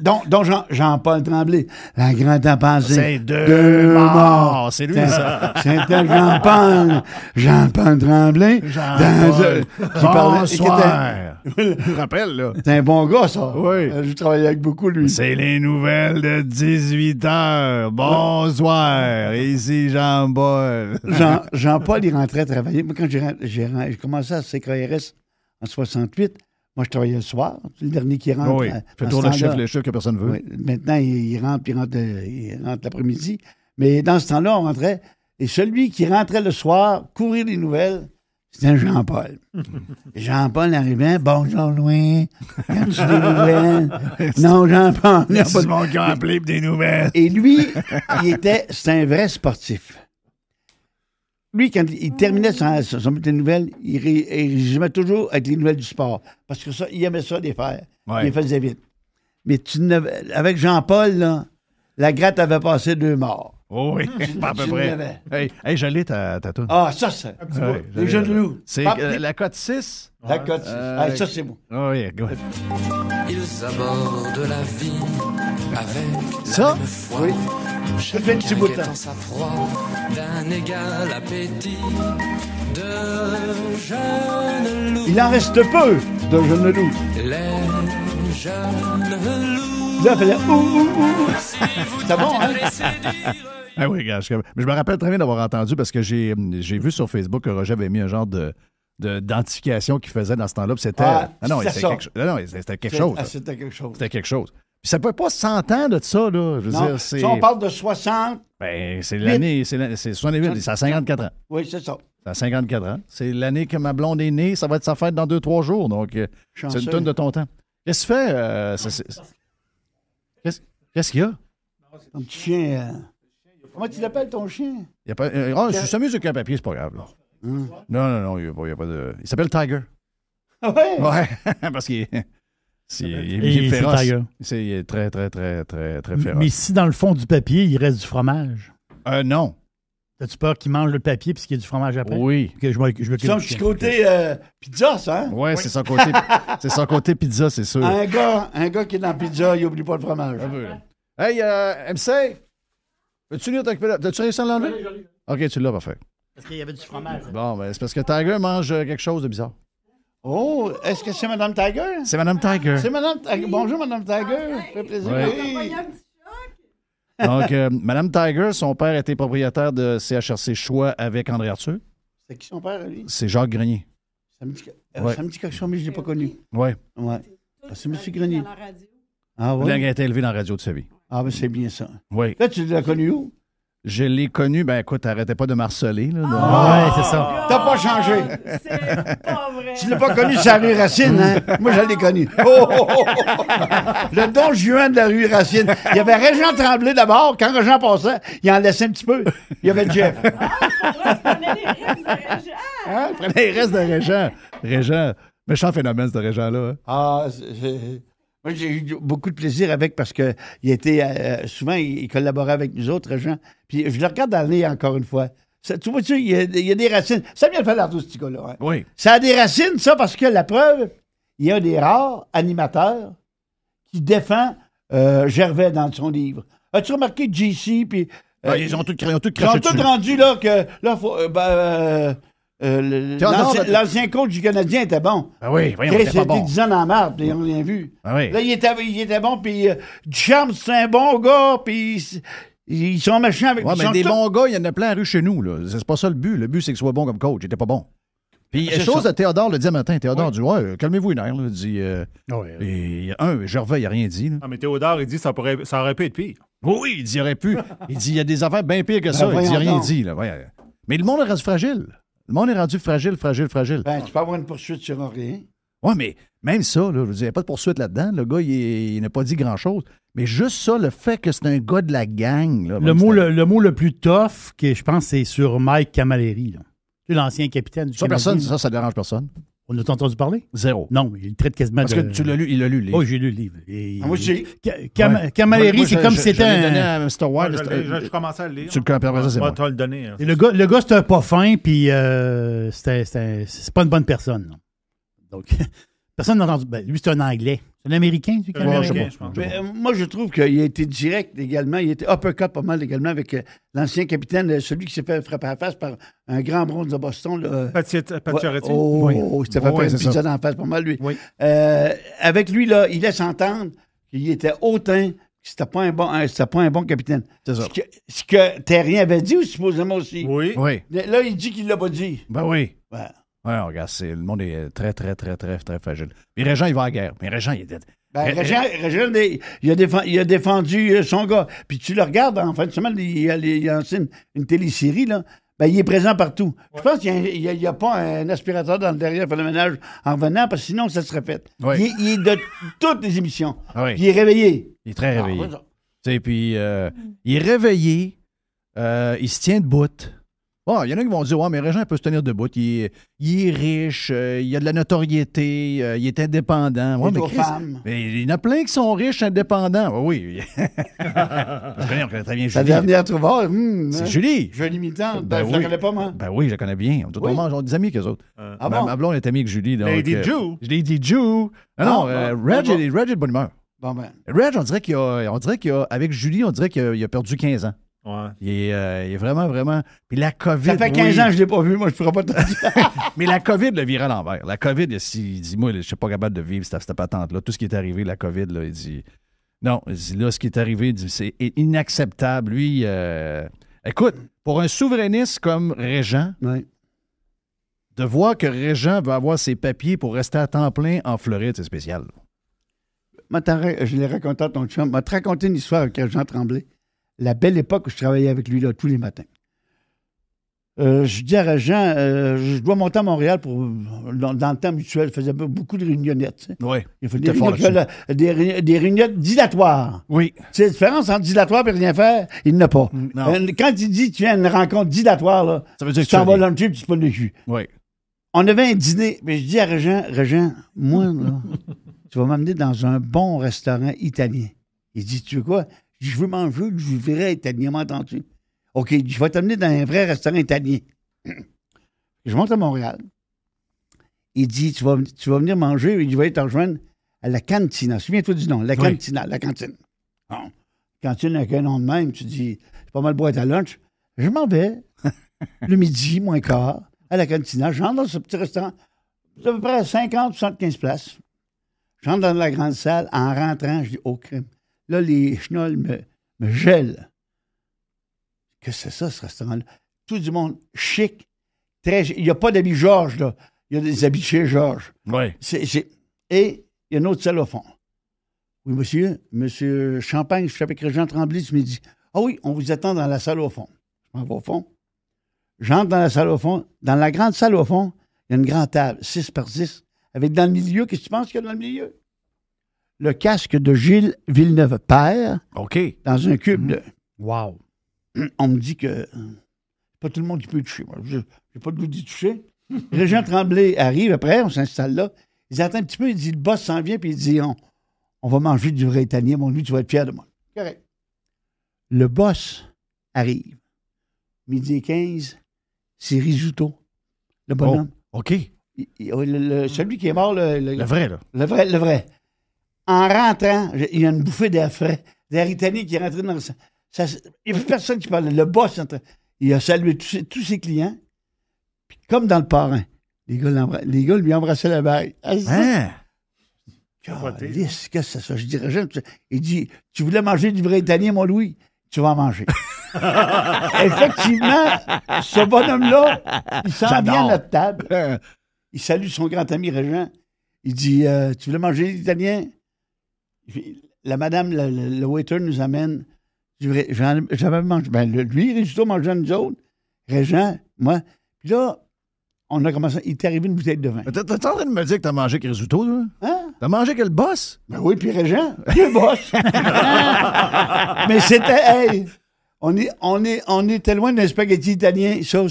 dont Jean-Paul Tremblay. La grande à penser. C'est 2 morts. C'est lui, ça. C'était Jean-Paul Tremblay. Bonsoir. Je me rappelle, là. C'est un bon gars, ça. Oui. Je travaillais avec beaucoup, lui. C'est les nouvelles de 18 h. Bonsoir. Ici Jean-Paul. Jean-Paul, il rentrait travailler. Moi, quand j'ai commencé à CKRS en 68, moi, je travaillais le soir. C'est le dernier qui rentre. Oui, fait tour le chef que personne ne veut. Oui. Maintenant, il rentre l'après-midi. Mais dans ce temps-là, on rentrait. Et celui qui rentrait le soir, courir les nouvelles, c'était Jean-Paul. Jean-Paul arrivait. Bonjour, Louis. As-tu des nouvelles? Non, Jean-Paul. C'est mon qui a appelé pour des nouvelles. Et lui, c'était un vrai sportif. Lui, quand il terminait son bulletin de nouvelles, il résumait toujours avec les nouvelles du sport. Parce que ça, il aimait ça les faire. Ouais. Il les faisait vite. Mais avec Jean-Paul, là, la gratte avait passé 2 morts. Oh oui, pas à peu près. Hey, je l'ai ta toune. Ah, ça, c'est les jeunes loups. C'est la cote 6. La cote 6. Ça, c'est bon. Oh oui, go ahead. Ils abordent la vie avec Ça? la même foi. Oui. Ça fait un petit bout de temps. Chacun sa proie d'un égal appétit de jeunes loups. Il en reste peu de jeunes loups. Les jeunes loups. Là, il fallait ouh. C'était bon, hein? Ah oui, gars, mais je me rappelle très bien d'avoir entendu parce que j'ai vu sur Facebook que Roger avait mis un genre d'identification qu'il faisait dans ce temps-là. Puis c'était. Ah, non, c'était ça. c'était quelque chose. C'était quelque chose. C'était quelque chose. Puis Puis ça peut pas 100 ans de ça, là. Je veux Non, dire, c'est... si on parle de 60, Ben, c'est l'année, c'est 68, c'est à 54 ans. oui, c'est ça. C'est à 54 ans. C'est l'année que ma blonde est née. Ça va être sa fête dans 2-3 jours. Donc, c'est Chanceux. une tonne de ton temps. Qu'est-ce que tu fais? Qu'est-ce qu'il y a? Ton petit chien. Comment tu l'appelles, ton chien? Il y a pas, je suis amusé avec un papier, c'est pas grave. Là. Non, il n'y a pas de... Il s'appelle Tiger. Ah ouais? Ouais, parce qu'il est... Il Et est c'est féroce. Tiger. Il est très, très, très, très, très féroce. Mais si dans le fond du papier, il reste du fromage, Non. as-tu peur qu'il mange le papier puis qu'il y ait du fromage après? Oui. Ok, je m'occupe C'est son du petit chien. côté pizza, ça, hein? Ouais, c'est son côté, c'est son côté pizza, c'est sûr. Un gars qui est dans la pizza, il n'oublie pas le fromage. Hey, MC, peux-tu lire t'as-tu réussi à l'enlever? OK, tu l'as, parfait. Parce qu'il y avait du fromage. Bon, ben, c'est parce que Tiger mange quelque chose de bizarre. Oh, est-ce que c'est Mme Tiger? C'est Mme Tiger. C'est Mme Tiger. Bonjour, Mme Tiger. Ça fait plaisir. Ouais. Oui. Donc, Mme Tiger, son père était propriétaire de CHRC Choix avec André Arthur. C'est qui son père, lui? C'est Jacques Grenier. Ça me dit, Ouais. ça me dit quelque chose, mais je ne l'ai pas connu. Oui. Ouais. Ah, c'est M. Grenier. Ah, Il a ouais? été élevé dans la radio de sa vie. Ah, ben c'est bien ça. Oui. Là, tu l'as connu où? Je l'ai connu, ben écoute, arrêtez pas de marceler. Là, Ouais, c'est ça. T'as pas changé. C'est pas vrai. Tu l'as pas connu sur la rue Racine, hein? Moi, je l'ai connu. Oh, oh, oh, oh. Le Don Juan de la rue Racine. Il y avait Régent Tremblay d'abord. Quand Régent passait, il en laissait un petit peu. Il y avait Jeff. Je prenais les restes de Régent. Hein? Prenez les restes de Régent. Régent, méchant phénomène, ce Régent-là. Hein? Ah, moi, j'ai eu beaucoup de plaisir avec parce que il était souvent, il collaborait avec nous autres, Régent. Puis je le regarde dans le nez encore une fois. Ça, tu vois-tu, il y a des racines. Ça vient de faire l'ardo, ce petit gars-là. Hein? Oui. Ça a des racines, ça, parce que la preuve, il y a des rares animateurs qui défend Gervais dans son livre. As-tu remarqué JC, puis... Ils ont tout ils ont craché tous dessus. rendu là que... Là, faut, l'ancien coach du Canadien était bon. Ben oui, voyons, Chris, c'était il pas était bon. 10 ans dans la marde, puis on l'a vu. Ben oui. Là, il était bon, puis Ducharme, c'est un bon gars, puis ils sont méchants avec Ouais, ils mais sont des tous- bons gars, il y en a plein à la rue chez nous. Là. C'est pas ça le but. Le but, c'est qu'il soit bon comme coach. Il était pas bon. Puis, C'est chose ça. de Théodore le dit matin. Théodore dit ouais, calmez-vous une heure. Là. Il dit Ouais. et, Gervais, il n'a rien dit. Là. Ah, mais Théodore, il dit ça aurait pu être pire. Oui, il dit il aurait pu. Il dit il y a des affaires bien pires que ça. Il dit voyons rien donc. dit. Là. Ouais. Mais le monde est rendu fragile. Le monde est rendu fragile. Ben, tu peux avoir une poursuite sur rien. Ouais, mais même ça, là, je veux dire, il n'y a pas de poursuite là-dedans. Le gars, il n'a pas dit grand-chose. Mais juste ça, le fait que c'est un gars de la gang. Là, Le mot le plus tough, que je pense, c'est sur Mike Camilleri. Là. Tu sais, l'ancien capitaine du Ça, Canadien. personne, ça dérange personne. On a entendu parler? Zéro. Non, il traite quasiment Parce de... que tu l'as lu, il l'a lu. le livre. Oh, j'ai lu le livre. Et- Moi aussi. Camilleri, Moi, c'est comme si c'était Je l'ai donné un... à Mr. White. Je commençais à le lire. Tu le connais, après ça, c'est Moi, moi. tu vas le donner. hein. Et le gars, c'était un pas fin, puis c'est pas une bonne personne. Là. Donc, personne n'a entendu... Ben, lui, c'est un Anglais. C'est un Américain, lui, C'est un Camilleri? Américain, je pense. Mais, moi, je trouve qu'il a été direct également. Il a été uppercut pas mal également avec l'ancien capitaine, celui qui s'est fait frapper à la face par un grand bronze de Boston. Là. Pacioretty. Oh, Oui. il s'était fait Oui, une c'est pizza ça. dans la face pas mal, lui. Oui. Avec lui, là, il laisse entendre qu'il était hautain, que c'était pas un bon capitaine. C'est ça. Ce que Terrien avait dit, ou supposément aussi. Oui. Oui. Là, il dit qu'il l'a pas dit. Ben oui. Ouais. Ouais, regarde, le monde est très, très, très, très, très fragile. Mais Régent, il va à la guerre. Mais Régent, il est... Ben, Régent, il a défendu son gars. Puis tu le regardes, en fin de semaine, il a lancé une télésérie, là. Ben, il est présent partout. Je pense qu'il n'y a pas un aspirateur dans le derrière pour le ménage en revenant, parce que sinon, ça serait fait. Oui. Il est de toutes les émissions. Ah oui. Puis il est réveillé. Il est très réveillé. Ah, Tu sais, puis il est réveillé, il se tient debout. Bon, il y en a qui vont dire, ouais, mais Régent, il peut se tenir debout. Il est riche, il a de la notoriété, il est indépendant. Ouais, Il est mais aux Chris, femmes. mais il y en a plein qui sont riches, indépendants. Oui, oui. Parce que, on connaît très bien Sa Julie. dernière trouvaille, C'est Julie. Jolie mi-temps. Ben je la oui. connais pas, moi. Ben oui, je la connais bien. Oui. On est des amis qu'eux autres. Ah ma, bon? ma blonde est amie avec Julie. Donc, Lady Jew. Lady Jew. Non, bon, Reg, bon. est de bonne humeur. Bon, ben. Reg, on dirait qu'il a, avec Julie, on dirait qu'il a perdu 15 ans. Ouais. Il est vraiment, vraiment... Puis la COVID... Ça fait 15 oui. ans que je ne l'ai pas vu, moi, je ne pourrais pas te dire. Mais la COVID le vire à l'envers. La COVID, il dit, moi, je ne suis pas capable de vivre cette patente-là. Tout ce qui est arrivé, la COVID, là, il dit... Non, il dit, là, ce qui est arrivé, il dit, c'est inacceptable. Lui, écoute, pour un souverainiste comme Régent, Oui. de voir que Régent va avoir ses papiers pour rester à temps plein en Floride, c'est spécial. Je l'ai raconté à ton chum. M'a te raconté une histoire avec Jean Tremblay. La belle époque où je travaillais avec lui là, tous les matins. Je dis à Jean, je dois monter à Montréal dans le temps mutuel. Il faisait beaucoup de réunionnettes. Oui. Il faut des réunionnettes dilatoires. Oui. C'est la différence entre dilatoire et rien faire, il n'a pas. Non. Quand il dit que tu viens à une rencontre dilatoire, là, Ça veut dire tu que t'en tu vas as luncher et tu te pognes le cul. Oui. On avait un dîner, mais je dis à Régent, moi, là, tu vas m'amener dans un bon restaurant italien. Il dit, tu veux quoi? Je dis, je veux manger du vrai italien, m'entends-tu? OK, je vais t'amener dans un vrai restaurant italien. Je monte à Montréal. Il dit, tu vas venir manger, et je vais te rejoindre à la cantina. Souviens-toi du nom, la cantina, la cantine. Bon. Cantine avec un nom de même, tu dis, c'est pas mal boîte à lunch. Je m'en vais, le midi, moins quart, à la cantina. J'entre dans ce petit restaurant, c'est à peu près 50-75 places. J'entre dans la grande salle. En rentrant, je dis, oh, crème. Là, les chenolles me gèlent. Qu'est-ce que c'est ça, ce restaurant-là? Tout du monde chic, très chic. Il n'y a pas d'habits Georges, là. Il y a des habits chez Georges. Oui. Et il y a une autre salle au fond. Oui, monsieur Champagne, je suis avec Jean Tremblay ce midi. Ah oui, on vous attend dans la salle au fond. Je m'en vais au fond. J'entre dans la salle au fond. Dans la grande salle au fond, il y a une grande table, 6 par 6, avec dans le milieu, qu'est-ce que tu penses qu'il y a dans le milieu? Le casque de Gilles Villeneuve père. OK. Dans un cube de... Wow. On me dit que c'est pas tout le monde qui peut y toucher. Moi, j'ai pas le goût d'y toucher. Régent Tremblay arrive après, on s'installe là. Il attend un petit peu, il dit, le boss s'en vient, puis il dit, on va manger du vrai italien. Mon lui, tu vas être fier de moi. Correct. Le boss arrive. Midi et 15, c'est risotto. Le bonhomme. Oh, OK. Celui qui est mort, Le vrai, là. Le vrai. En rentrant, il y a une bouffée d'air frais, d'air italien qui est rentré dans le... Il n'y a plus personne qui parle. Le boss, il a salué tous ses clients. Puis comme dans le parrain, les gars lui embrassaient la bague. Hein? Qu'est-ce que c'est ça? Je dirais, il dit, tu voulais manger du vrai italien, mon Louis? Tu vas en manger. Effectivement, ce bonhomme-là, il s'en vient à notre table. Il salue son grand ami Régent. Il dit, tu voulais manger l'italien? La madame, le waiter nous amène. J'avais mangé. Ben, lui, Régito mangeait nous autres. Régent, moi. Puis là, on a commencé. Il t'est arrivé une bouteille de vin. T'es en train de me dire que t'as mangé avec risotto, là? Hein? T'as mangé avec le boss? Ben oui, puis Régent, le boss. Mais c'était. Hey, on était loin d'un spaghetti italien. Ça.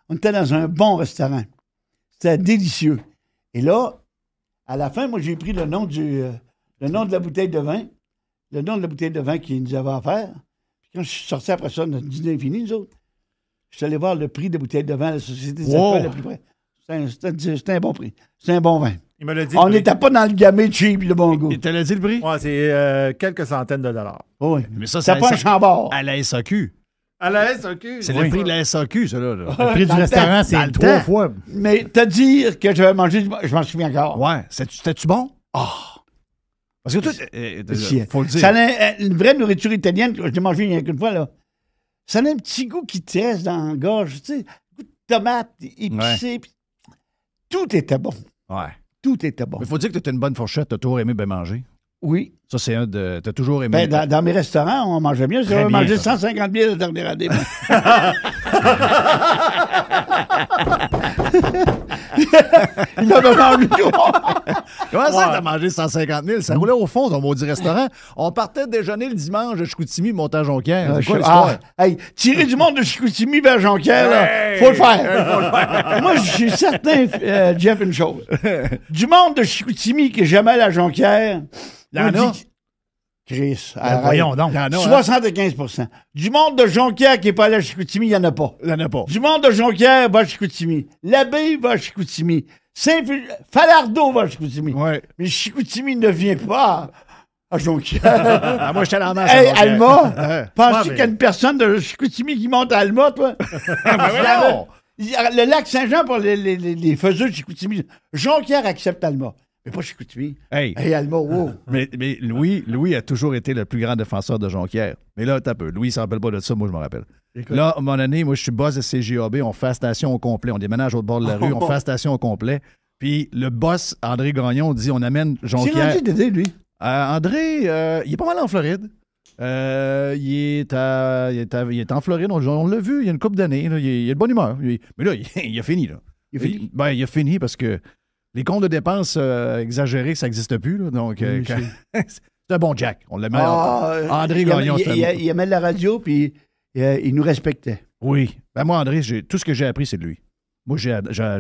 On était dans un bon restaurant. C'était délicieux. Et là, à la fin, moi, j'ai pris le nom de la bouteille de vin. Le nom de la bouteille de vin qu'il nous avait offert. Puis quand je suis sorti après ça, notre dîner est fini, nous autres, je suis allé voir le prix de bouteille de vin à la Société des alcools la plus près. C'était un bon prix. C'était un bon vin. Il me l'a dit. On n'était pas dans le gamay cheap, le bon goût. Il te l'a dit le prix? Ouais, c'est quelques centaines de dollars. Oh oui. Mais ça, c'est pas un chambord. À la SAQ. À la SAQ. C'est le prix de la SAQ, ça, là. Le prix du restaurant, c'est 3 fois. Mais te dire que j'avais mangé, je m'en souviens encore. Ouais. C'était-tu bon? Ah! Parce que toi, faut le dire. Ça a une vraie nourriture italienne que j'ai mangée il y a qu'une fois, là. Ça a un petit goût qui te reste dans la gorge, tu sais. Goût de tomate, épicé. Puis tout était bon. Ouais. Tout était bon. Mais faut dire que tu as une bonne fourchette, tu as toujours aimé bien manger. Oui. Ça, c'est un de. Tu as toujours aimé. Ben, dans mes restaurants, on mangeait bien. J'avais mangé 150 000 le dernier année. Il avait mangé tout. Comment ça, t'as mangé 150 000? Ça roulait au fond, ton maudit restaurant. On partait déjeuner le dimanche de Chicoutimi, montage Jonquière. C'est quoi l'histoire? Hey, tirer du monde de Chicoutimi vers Jonquière, là, faut le faire. Moi, je suis certain, Jeff, une chose. Du monde de Chicoutimi qui est jamais allé à Jonquière, il y en a. Chris, voyons donc. 75 Du monde de Jonquière qui n'est pas allé à Chicoutimi, il n'y en a pas. Il n'y en a pas. Du monde de Jonquière va à Chicoutimi. L'abbé va à Chicoutimi. Falardeau va à Chicoutimi. Ouais. Mais Chicoutimi ne vient pas à Jonquière. Moi, j'étais dans la masse. Hey, Alma, penses-tu qu'il y a une personne de Chicoutimi qui monte à Alma, toi? Le lac Saint-Jean pour les faiseux de Chicoutimi. Jonquière accepte Alma. Mais pas Chicoutimi. Hey, Alma, wow. Mais Louis a toujours été le plus grand défenseur de Jonquière. Mais là, t'as peu. Louis, il ne se rappelle pas de ça, moi, je me rappelle. Écoute. Là, à un moment donné, moi, je suis boss de CGAB, on fait la station au complet. On déménage au bord de la rue, on fait la station au complet. Puis le boss, André Gagnon, dit on amène Jonquière. C'est rendu d'aider, lui. André, il est pas mal en Floride. Il est en Floride, on l'a vu il y a une couple d'années. Là, il est de bonne humeur. Mais là, il a fini. Là. Il a fini parce que les comptes de dépenses exagérés, ça n'existe plus. Là, donc, c'est un bon Jack. On l'aimait. André Gagnon, il aimait la radio, puis il nous respectait. Oui. Ben moi, André, tout ce que j'ai appris, c'est de lui. Moi, j'ai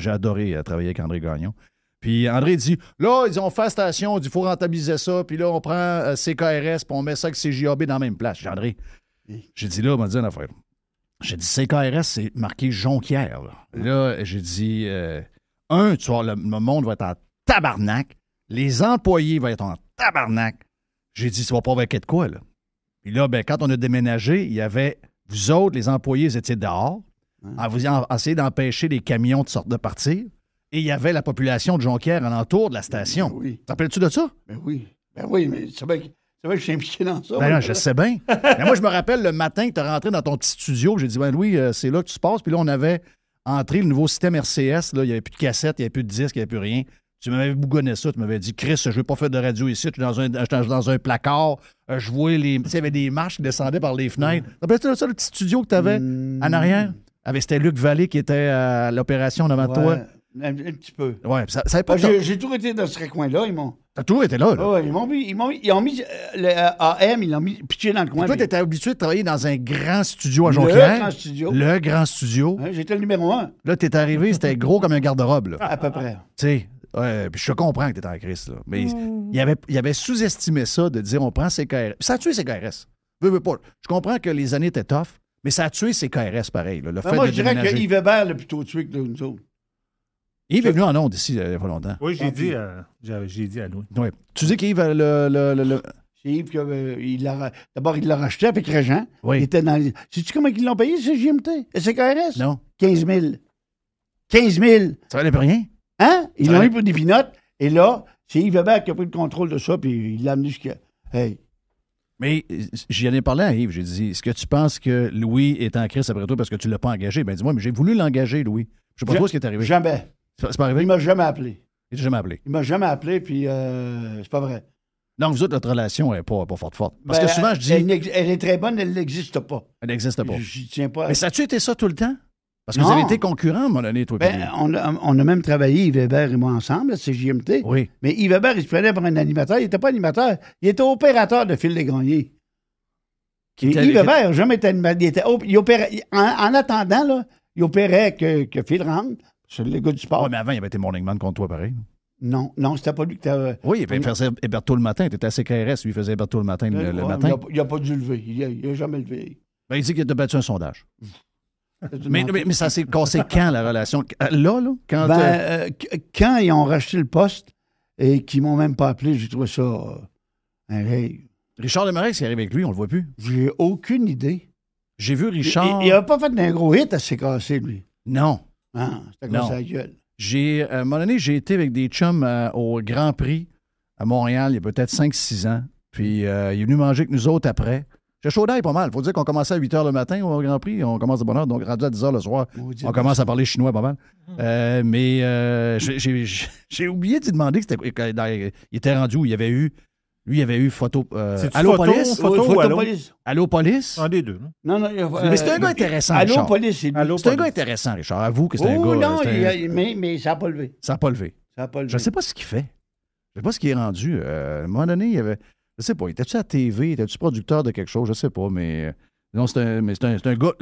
adoré travailler avec André Gagnon. Puis André dit, là, ils ont fait la station, il faut rentabiliser ça, puis là, on prend CKRS, puis on met ça avec CJAB dans la même place. J'ai dit, André, j'ai dit, là, on m'a dit une affaire. J'ai dit, CKRS, c'est marqué Jonquière. Là, j'ai dit, tu vois, le monde va être en tabarnak, les employés vont être en tabarnak. J'ai dit, ça va pas avec de quoi, là. Puis là, ben, quand on a déménagé, il y avait, vous autres, les employés, vous étiez dehors, vous essayez d'empêcher les camions de partir. Et il y avait la population de Jonquière alentour de la station. Ben oui. T'en rappelles-tu de ça? Ben oui, mais c'est vrai que je suis impliqué dans ça. Ben non, je sais bien. Mais moi, je me rappelle le matin que tu es rentré dans ton petit studio. J'ai dit, ben Louis, c'est là que tu se passes. Puis là, on avait entré le nouveau système RCS. Là, il n'y avait plus de cassette, il n'y avait plus de disque, il n'y avait plus rien. Tu m'avais bougonné ça. Tu m'avais dit, Chris, je ne veux pas faire de radio ici. Je suis dans un placard. Je vois les. Tu sais, il y avait des marches qui descendaient par les fenêtres. T'as rappelles-tu de ça, le petit studio que tu avais en arrière? C'était Luc Vallée qui était à l'opération devant toi. Un petit peu. Ouais, ça n'est pas j'ai toujours été dans ce coin-là. T'as toujours été là, là? Oui, ils ont mis le AM, ils l'ont mis pitché dans le coin. Toi, tu étais habitué de travailler dans un grand studio à Jonquière. Le grand studio. Ouais, j'étais le numéro 1. Là, t'es arrivé, c'était gros comme un garde-robe, là. À peu près. Tu sais, puis je comprends que t'étais en crise, là. Mais il avait sous-estimé ça de dire on prend CKRS. Ça a tué CKRS. Veux pas. Je comprends que les années étaient tough, mais ça a tué CKRS pareil. Là, moi, je dirais que Yves Hébert l'a plutôt tué que nous autres. Yves est venu en ondes ici il n'y a pas longtemps. Oui, j'ai dit à Louis. Oui. Tu dis qu'Yves C'est Yves d'abord, il l'a racheté avec Régent. Oui. Il était dans. Sais-tu comment ils l'ont payé, ce JMT? CKRS? Non. 15 000. 15 000. Ça valait plus rien? Hein? Ils l'ont eu pour des pinottes. Et là, c'est Yves Hébert qui a pris le contrôle de ça, puis il l'a amené jusqu'à. Hey. Mais j'en ai parlé à Yves. J'ai dit, est-ce que tu penses que Louis est en crise après toi parce que tu ne l'as pas engagé? Ben dis-moi, mais j'ai voulu l'engager, Louis. Je ne sais pas trop ce qui est arrivé. Jamais. C'est pas arrivé? Il m'a jamais appelé. Il t'a jamais appelé? Il m'a jamais appelé, puis c'est pas vrai. Donc, vous autres, notre relation n'est pas forte. Parce que souvent, je dis... Elle est très bonne, elle n'existe pas. Elle n'existe pas. Je tiens pas. Mais ça a-tu été ça tout le temps? Parce que vous avez été concurrents à un moment donné, toi. On a même travaillé, Yves Hébert et moi, ensemble, c'est JMT. Oui. Mais Yves Hébert, il se prenait pour un animateur. Il n'était pas animateur. Il était opérateur de fil des greniers. Yves Hébert n'a jamais été animateur. Il opérait, en attendant, là, il opérait que Phil rentre. C'est le gars du sport. Oui, mais avant, il avait été morning man contre toi, pareil. Non, c'était pas lui que t'avais. Oui, il faisait Héberto le matin. Tu étais à CKRS, lui, il faisait Héberto le matin. Le matin. Il n'a pas dû lever. Il n'a jamais levé. Ben, il dit qu'il a battu un sondage. mais ça s'est cassé quand, la relation? Là? Quand, quand ils ont racheté le poste et qu'ils m'ont même pas appelé, j'ai trouvé ça un rêve. Richard Desmarais, s'il arrive avec lui, on le voit plus. J'ai aucune idée. J'ai vu Richard... Il n'a pas fait d'un gros hit à s'est cassé, lui. Non. Ah, c'était comme ça la gueule. À un moment donné, j'ai été avec des chums au Grand Prix à Montréal il y a peut-être 5-6 ans. Puis il est venu manger avec nous autres après. J'ai chaud d'ail pas mal. Il faut dire qu'on commençait à 8 h le matin au Grand Prix. On commence de bonne heure. Donc, rendu à 10 h le soir, on commence à parler chinois pas mal. Mais j'ai oublié de lui demander que il était rendu où il y avait eu... Lui, il avait eu photo. Allô Police? Police. Allô Police? Un des deux. Non. Mais c'est un gars intéressant, Allô Richard. Police, c'est lui. C'est un gars intéressant, Richard. Avoue que c'est un gars. Non, mais ça n'a pas levé. Ça n'a pas levé. Je ne sais pas ce qu'il fait. Je ne sais pas ce qu'il est rendu. À un moment donné, il y avait. Je ne sais pas. Était-tu à la TV? Était-tu producteur de quelque chose? Je ne sais pas. Mais non, c'est un gars.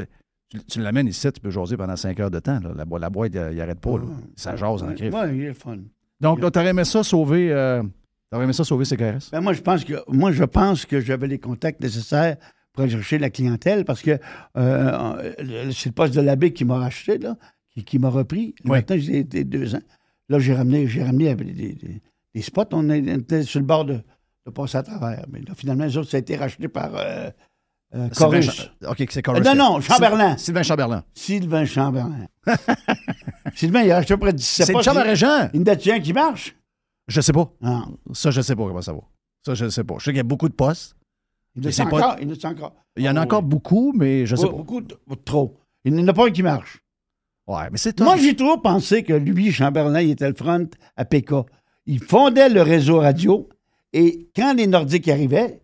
Tu l'amènes ici, tu peux jaser pendant 5 heures de temps. Là. La boîte, il n'arrête pas. Là. Ça jase en crif. Oui, il est fun. Donc, tu aurais aimé ça sauver. T'aurais aimé ça sauver CKRS? Ben moi, je pense que j'avais les contacts nécessaires pour aller chercher la clientèle parce que c'est le poste de l'abbé qui m'a racheté, là, qui m'a repris. Le matin, j'ai été 2 ans. Là, j'ai ramené des spots. On était sur le bord de passer à travers. Mais là, finalement, les autres, ça a été racheté par Chorus. OK, c'est Chorus. Non, Chamberlain. Sylvain Chamberlain. Sylvain, il a racheté près de 17 C'est le chum à Régent. Une date qui marche? Je sais pas. Non. Ça, je sais pas comment ça va. Ça, je sais pas. Je sais qu'il y a beaucoup de postes. Il y en a encore beaucoup, mais je sais pas. Beaucoup, trop. Il n'y en a pas un qui marche. Ouais, mais c'est Moi, j'ai toujours pensé que lui, Chamberlain, il était le front à PK. Il fondait le réseau radio Et quand les Nordiques arrivaient,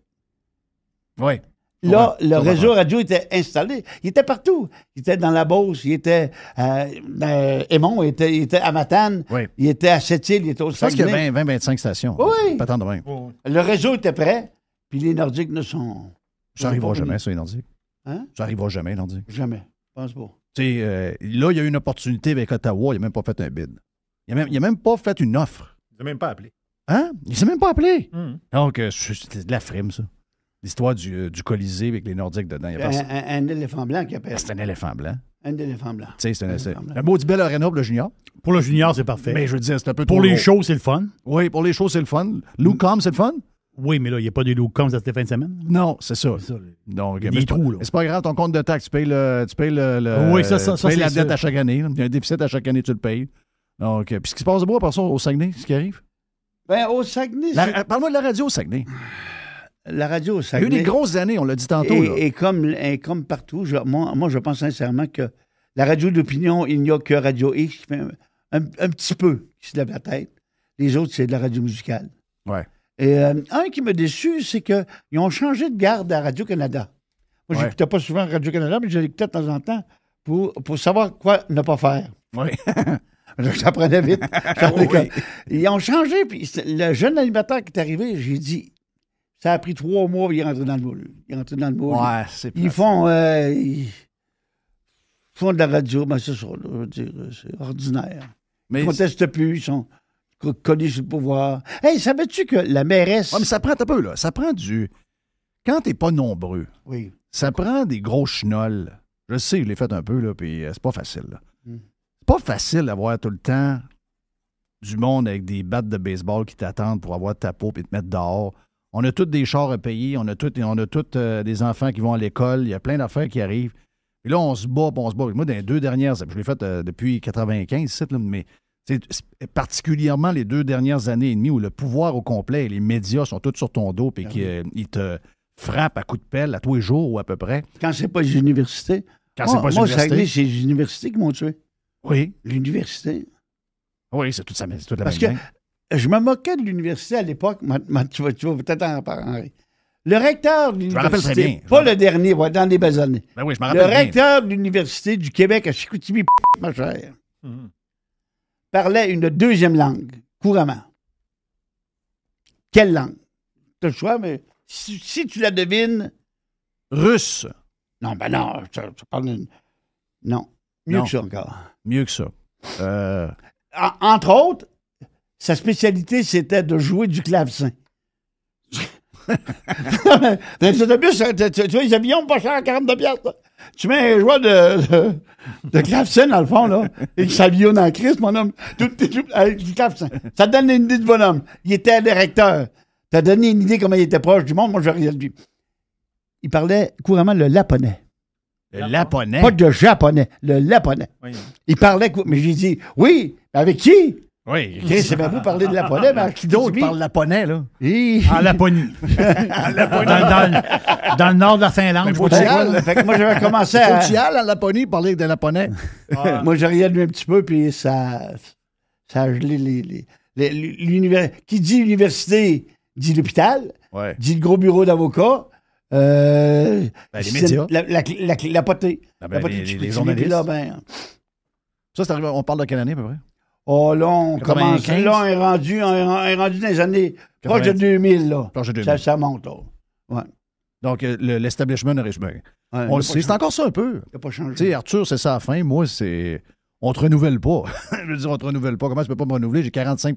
Oui. là, Ouais, le ça va réseau faire. radio était installé. Il était partout. Il était dans la Beauce, il était à Aymon, il était à Matane, Oui. il était à Sept-Îles, il était au Je pense qu'il y a Saguenay. 20-25 stations. Oui. Pas tant de même. Le réseau était prêt, puis les Nordiques ne sont... Ça n'arrivera pas jamais, venus. ça, les Nordiques. Hein? Ça n'arrivera jamais, les Nordiques. Jamais. Je pense pas. Tu sais, là, il y a eu une opportunité avec Ottawa. Il n'a même pas fait un bid. Il n'a même pas fait une offre. Je n'ai même pas appelé. Hein? Il ne s'est même pas appelé. Hum. Donc, c'est de la frime, ça. L'histoire du Colisée avec les Nordiques dedans. Il y a personne. Un éléphant blanc qui appelle. C'est un éléphant blanc. Un éléphant blanc. Tu sais, c'est Un c'est éléphant blanc. un maudit bel arena pour le junior. Pour le junior, c'est parfait. Mais je veux dire, c'est un peu Pour trop les gros. shows, c'est le fun. Oui, pour les shows, c'est le fun. Lou Com, c'est le fun? Oui, mais là, il n'y a pas de loups comme ça cette fin de semaine. Non, c'est ça. C'est ça. Donc, Il y a mais des c'est pas- trous, là. mais c'est pas grave, ton compte de taxe, tu payes le Oui, ça, tu payes la c'est dette sûr. à chaque année. là. Il y a un déficit à chaque année, tu le payes. Donc, puis ce qui se passe de beau, par ça, au Saguenay, ce qui arrive? Ben, au Saguenay, c'est- Parle-moi de la radio au Saguenay. la radio au Il y a eu Saguenay... des grosses années, on l'a dit tantôt. là. Et comme partout, moi, je pense sincèrement que la radio d'opinion, il n'y a que Radio X qui fait un petit peu, qui se lève la tête. Les autres, c'est de la radio musicale. Ouais. Et un qui m'a déçu, c'est qu'ils ont changé de garde à Radio-Canada. Moi, Ouais. j'écoutais pas souvent Radio-Canada, mais je l'écoutais de temps en temps pour savoir quoi ne pas faire. Oui. J'apprenais vite. Oui. Ils ont changé, puis le jeune animateur qui est arrivé, j'ai dit, ça a pris 3 mois, il est rentré dans le moule. Il est rentré dans le moule. Ouais, c'est Ils font de la radio, mais c'est ça, là, je veux dire, c'est ordinaire. Mais, Ils ne contestent plus, ils sont collés sur le pouvoir. Hey, savais-tu que la mairesse... ouais, mais ça prend un peu, là. Ça prend du... Quand t'es pas nombreux, Oui. ça prend des gros chenolles. Je sais, je l'ai fait un peu, là, puis c'est pas facile, là. Mm. C'est pas facile d'avoir tout le temps du monde avec des battes de baseball qui t'attendent pour avoir ta peau et te mettre dehors. On a tous des chars à payer, on a tous des enfants qui vont à l'école, il y a plein d'affaires qui arrivent. Et là, on se bat, puis on se bat. Moi, dans les 2 dernières, je l'ai fait depuis 95, là, mais c'est particulièrement les 2 dernières années et demie où le pouvoir au complet et les médias sont tous sur ton dos et qu'ils te frappent à coups de pelle à tous les jours ou à peu près. Quand c'est pas les universités. Quand c'est pas les moi, universités. Saguenay, c'est les universités qui m'ont tué. Oui, L'université. oui, c'est toute la Parce même que gang. je me moquais de l'université à l'époque. Tu vas peut-être en parler. Le recteur de me rappelle très l'université, bien. pas le dernier, ouais, dans les belles années. Ben oui, je me Le rappelle bien. recteur de l'Université du Québec à Chicoutimi, ma chère, Mhm. parlait une 2e langue, couramment. Quelle langue? Tu as le choix, mais si tu la devines... Russe, Non, ben non, tu parles d'une... Non, mieux Non. que ça encore. mieux que ça. Entre autres, sa spécialité, c'était de jouer du clavecin. Dans les autobus, tu vois, les avions pas chers à 42 piastres. Tu mets un joueur de clavecin, dans le fond, là, et ça vient dans la crise, mon homme, avec du clavecin. Ça te donne une idée de bonhomme. Il était directeur. Ça donné une idée comment il était proche du monde. Moi, je rien de lui. Il parlait couramment le laponais. Le Laponais. Pas de japonais, le laponais. Oui. Il parlait, mais j'ai dit, oui, avec qui? Oui. Chris, c'est bien beau parler de laponais, mais Qui d'autre parle Laponais, là? En Laponie. Dans le nord de la Finlande. Mais je faut vois que pas tu quoi. Fait que moi, j'avais commencé Faut à... que tu y ailles en Laponie parler de Laponais. Moi, j'ai riais de lui un petit peu, puis ça a gelé l'université. Qui dit université, dit l'hôpital, Ouais. dit le gros bureau d'avocat. Les médias. La potée. Ah ben, La potée les de Chicoutimi, journalistes. puis là, ben, Ça, c'est arrivé, on parle de quelle année, à peu près? oh, là, on 95? commence. Là, on est rendu dans les années proche de 90. 2000, là. Proche de 2000. Ça monte, là. Ouais. Donc, l'establishment a réussi. Ouais, On le sait, c'est encore ça un peu. Il n'a pas changé. Tu sais, Arthur, c'est ça à la fin. Moi, c'est. On te renouvelle pas. Je veux dire, on te renouvelle pas. Comment tu peux pas me renouveler? J'ai 45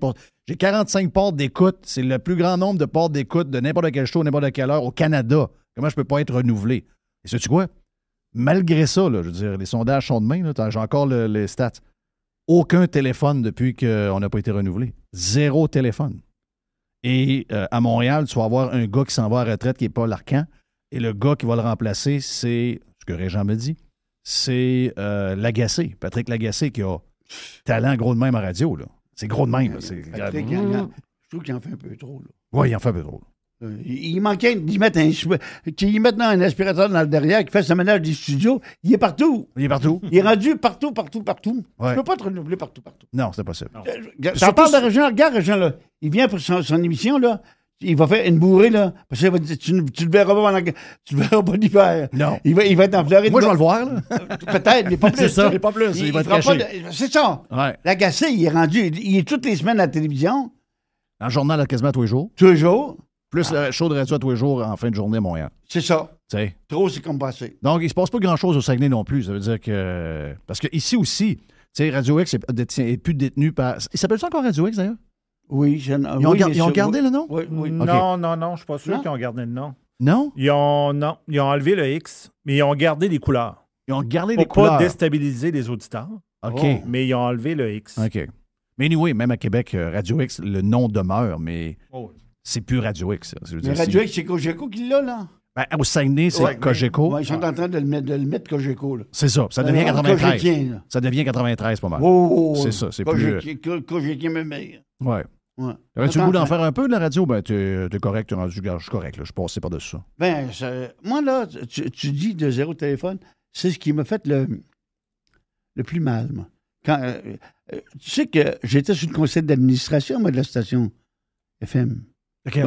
ports d'écoute. C'est le plus grand nombre de ports d'écoute de n'importe quel show, n'importe quelle heure au Canada. Comment je peux pas être renouvelé? Et sais-tu quoi? Malgré ça, là, je veux dire, les sondages sont de main. Là, j'ai encore les stats. Aucun téléphone depuis qu'on n'a pas été renouvelé. 0 téléphone. Et à Montréal, tu vas avoir un gars qui s'en va à la retraite qui n'est pas Larcan. Et le gars qui va le remplacer, c'est, ce que Régent me dit, c'est Lagacé. Patrick Lagacé qui a talent gros de même en radio. Là. C'est gros de même. Là. Patrick, je trouve qu'il en fait un peu trop, là. Oui, il en fait un peu trop. Il manquait d'y mettre un aspirateur dans le derrière qui fait ce ménage des studios. Il est partout. Il est partout? Il est rendu partout. Ouais. Tu peux pas te renouveler partout. Non, c'est pas possible. T'en parles de Régent, regarde Régent, là. Il vient pour son émission, là. Il va faire une bourrée, là. Parce qu'il va dire, tu le verras pas pendant tu le verras pas l'hiver. Non. Il va être en Floride. Moi, je vais le voir, là. Peut-être, mais pas plus. C'est ça, mais pas plus. Il va être fera pas caché. c'est ça. Ouais. L'agacé, il est rendu. Il est toutes les semaines à la télévision, En journal, quasiment tous les jours. tous les jours. Plus le show de radio à tous les jours en fin de journée à Montréal. C'est ça. Tu sais. Trop, c'est comme passé. Donc, il se passe pas grand-chose au Saguenay non plus. Ça veut dire que... Parce que ici aussi, tu sais, Radio X est plus détenu par... Il s'appelle ça encore Radio X, d'ailleurs? Oui, Ils ont gardé le nom? Oui, oui. Non, je suis pas sûr Non. qu'ils ont gardé le nom. Non? Ils ont enlevé le X, mais ils ont gardé les couleurs. Ils ont gardé Pour les couleurs. pas déstabiliser les auditeurs. OK. Oh. Mais ils ont enlevé le X. OK. Mais anyway, même à Québec, Radio X, le nom demeure, mais Oh. c'est plus Radio X. Ça veut Mais dire, Radio X, c'est Cogeco qui l'a, là. Ben, au Saguenay, c'est Ouais, Cogeco. Ouais, ils sont en train de le mettre Cogeco, là. C'est ça. Ça devient 93. Cogéquien, là. Ça devient 93, pas mal. Oh, C'est ça, c'est plus... Cogéquien, même meilleur. Ouais. Ouais. Aurais-tu le goût d'en faire un peu de la radio? Ben, t'es correct, je suis correct, là. Je suis passé par-dessus ça. Ben, moi, là, tu dis de zéro téléphone, c'est ce qui m'a fait le plus mal, moi. Quand, tu sais que j'étais sur le conseil d'administration, moi, de la station FM. OK.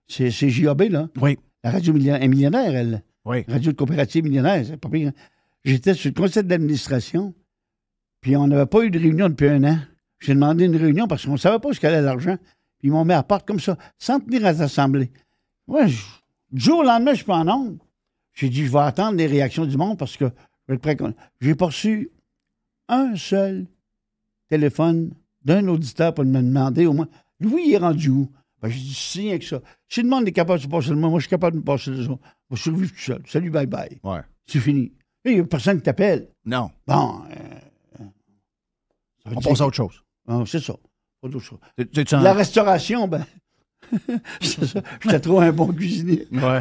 C'est JAB, là. Oui. La radio millionnaire, elle. Oui. Radio de coopérative millionnaire, c'est pas pire. J'étais sur le conseil d'administration, puis on n'avait pas eu de réunion depuis un an. J'ai demandé une réunion parce qu'on ne savait pas où allait l'argent. Puis ils m'ont mis à part comme ça, sans tenir à l'Assemblée. Ouais, du jour au lendemain, je suis pas en nombre. J'ai dit, je vais attendre les réactions du monde parce que je vais être prêt. J'ai pas reçu un seul téléphone d'un auditeur pour me demander au moins, Louis, il est rendu où? Ben, j'ai dit, si, rien que ça. Si le monde est capable de se passer le moi je suis capable de me passer les autres. Je vais survivre tout seul. Salut, bye-bye. Ouais. C'est fini. Il n'y a personne qui t'appelle. Non. Bon. On passe à autre chose. Ah, c'est ça. Pas d'autre chose. Tu en- La restauration, ben. c'est ça. J'étais trop un bon cuisinier. Ouais.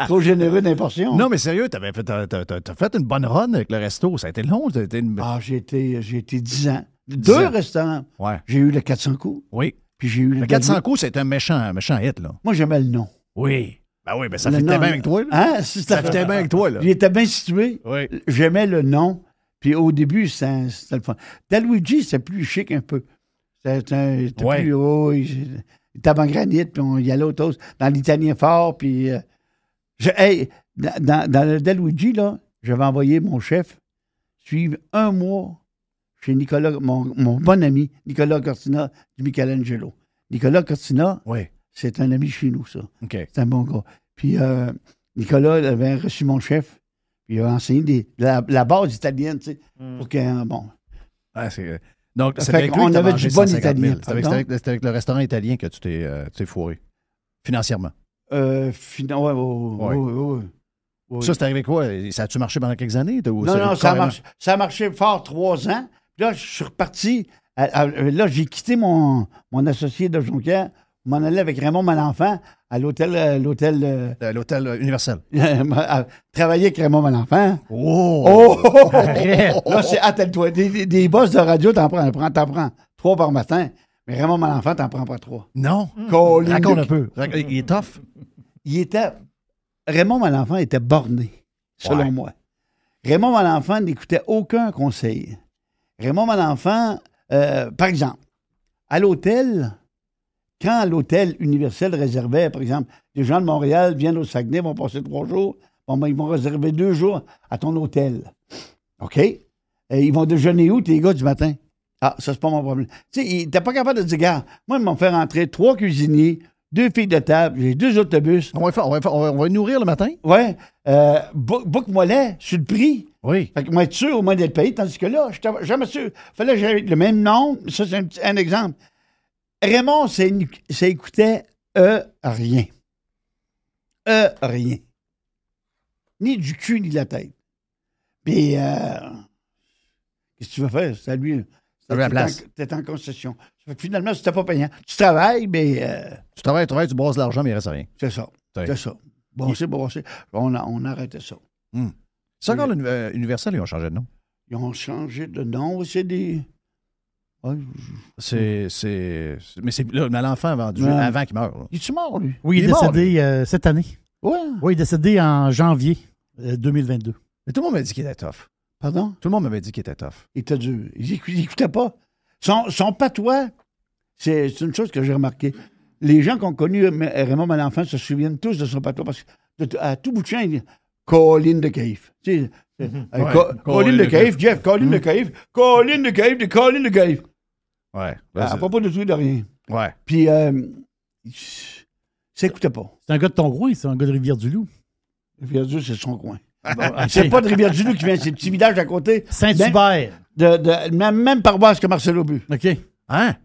Trop généreux d'importion. Non, mais sérieux, t'as fait une bonne run avec le resto. Ça a été long. Ça a été une... Ah, j'ai été 10 ans. 10 Deux ans. restaurants. Ouais. J'ai eu le 400 coups. Oui. Puis j'ai eu Le 400 coups, c'est un méchant hit, là. Moi, j'aimais le nom. Oui. Ben oui, ben ça Le fitait nom, bien avec toi, là. Hein? Ça fitait bien avec toi, là. Il était bien situé. Oui. J'aimais le nom. Puis au début, c'était le fun. Dalluigi, c'était plus chic un peu. C'était Ouais. plus haut. Il était en granit, puis on y allait au toast. Dans l'Italien fort, puis... dans le Dalluigi, là, j'avais envoyé mon chef suivre un mois chez Nicolas, mon bon ami, Nicolas Cortina du Michelangelo. Nicolas Cortina, Oui. c'est un ami chez nous, ça. OK. C'est un bon gars. Puis Nicolas avait reçu mon chef, puis il a enseigné la base italienne, tu sais, pour que, bon... Ah, c'est... Donc, Fait c'est avec lui qu'on que t'as avait mangé du bon 150 000. italien. C'est avec le restaurant italien que tu t'es fourré. Financièrement. Ouais. Ça, c'est arrivé quoi? Ça a-tu marché pendant quelques années? Non, ça a marché fort 3 ans. Puis là, je suis reparti. Là, j'ai quitté mon associé de Jonquière. Je m'en allais avec Raymond Malenfant à l'hôtel L'hôtel Universel. travailler avec Raymond Malenfant. Oh! Là, c'est attelle-toi. Des boss de radio, t'en prends 3 par matin. Mais Raymond Malenfant, t'en prends pas 3. Non. Colin Raconte de- un peu. Il est tough. Raymond Malenfant était borné, selon Ouais. moi. Raymond Malenfant n'écoutait aucun conseil. Raymond Malenfant, par exemple, à l'hôtel, quand l'hôtel Universel réservait, par exemple, les gens de Montréal viennent au Saguenay, vont passer 3 jours, bon, ben, ils vont réserver 2 jours à ton hôtel. OK? Et ils vont déjeuner où, tes gars, du matin? Ah, ça, c'est pas mon problème. Tu sais, il n'était pas capable de dire, gars, moi, ils m'ont fait rentrer 3 cuisiniers, 2 filles de table, j'ai 2 autobus. On va nourrir le matin? Ouais. Book-moi-les sur le prix. Oui. Fait que moi, être sûr au moins d'être payé, tandis que là, je n'étais jamais sûr. Fallait que j'aie le même nom. Ça, c'est un exemple. Raymond, ça écoutait rien. Rien. Ni du cul, ni de la tête. Puis, qu'est-ce que tu vas faire? C'est à lui. À la place. T'es en concession. Fait que finalement, c'était pas payant. Tu travailles, mais Tu travailles, tu brosses de l'argent, mais il reste rien. c'est ça. Ouais. C'est ça. Brossé. On arrêtait ça. C'est encore l'Universel, ils ont changé de nom. Ils ont changé de nom. C'est des... Ouais, Mais c'est là, l'enfant vendu Ouais. avant qu'il meure. Là. il est mort, lui? Oui, il est Il est mort, décédé cette année. Ouais. Oui, il est décédé en janvier 2022. Mais tout le monde m'a dit qu'il était tough. Pardon? Tout le monde m'avait dit qu'il était tough. Il était dur. Il n'écoutait pas. Son patois, c'est une chose que j'ai remarqué. les gens qui ont connu Raymond Malenfant se souviennent tous de son patois parce que à tout bout de champ, il dit Colline de Cave. Tu sais, Colline de Cave, Jeff, Colline de Cave, Colline de Cave, Colline de Cave. Ouais. À propos de tout et de rien. Ouais. Puis, ça écoutait pas. C'est un gars de ton coin, c'est un gars de Rivière-du-Loup. Rivière-du-Loup, c'est son coin. OK. C'est pas de Rivière-du-Loup qui vient, c'est le petit village à côté. Saint-Hubert. Même paroisse que Marcel Aubu. OK. Hein?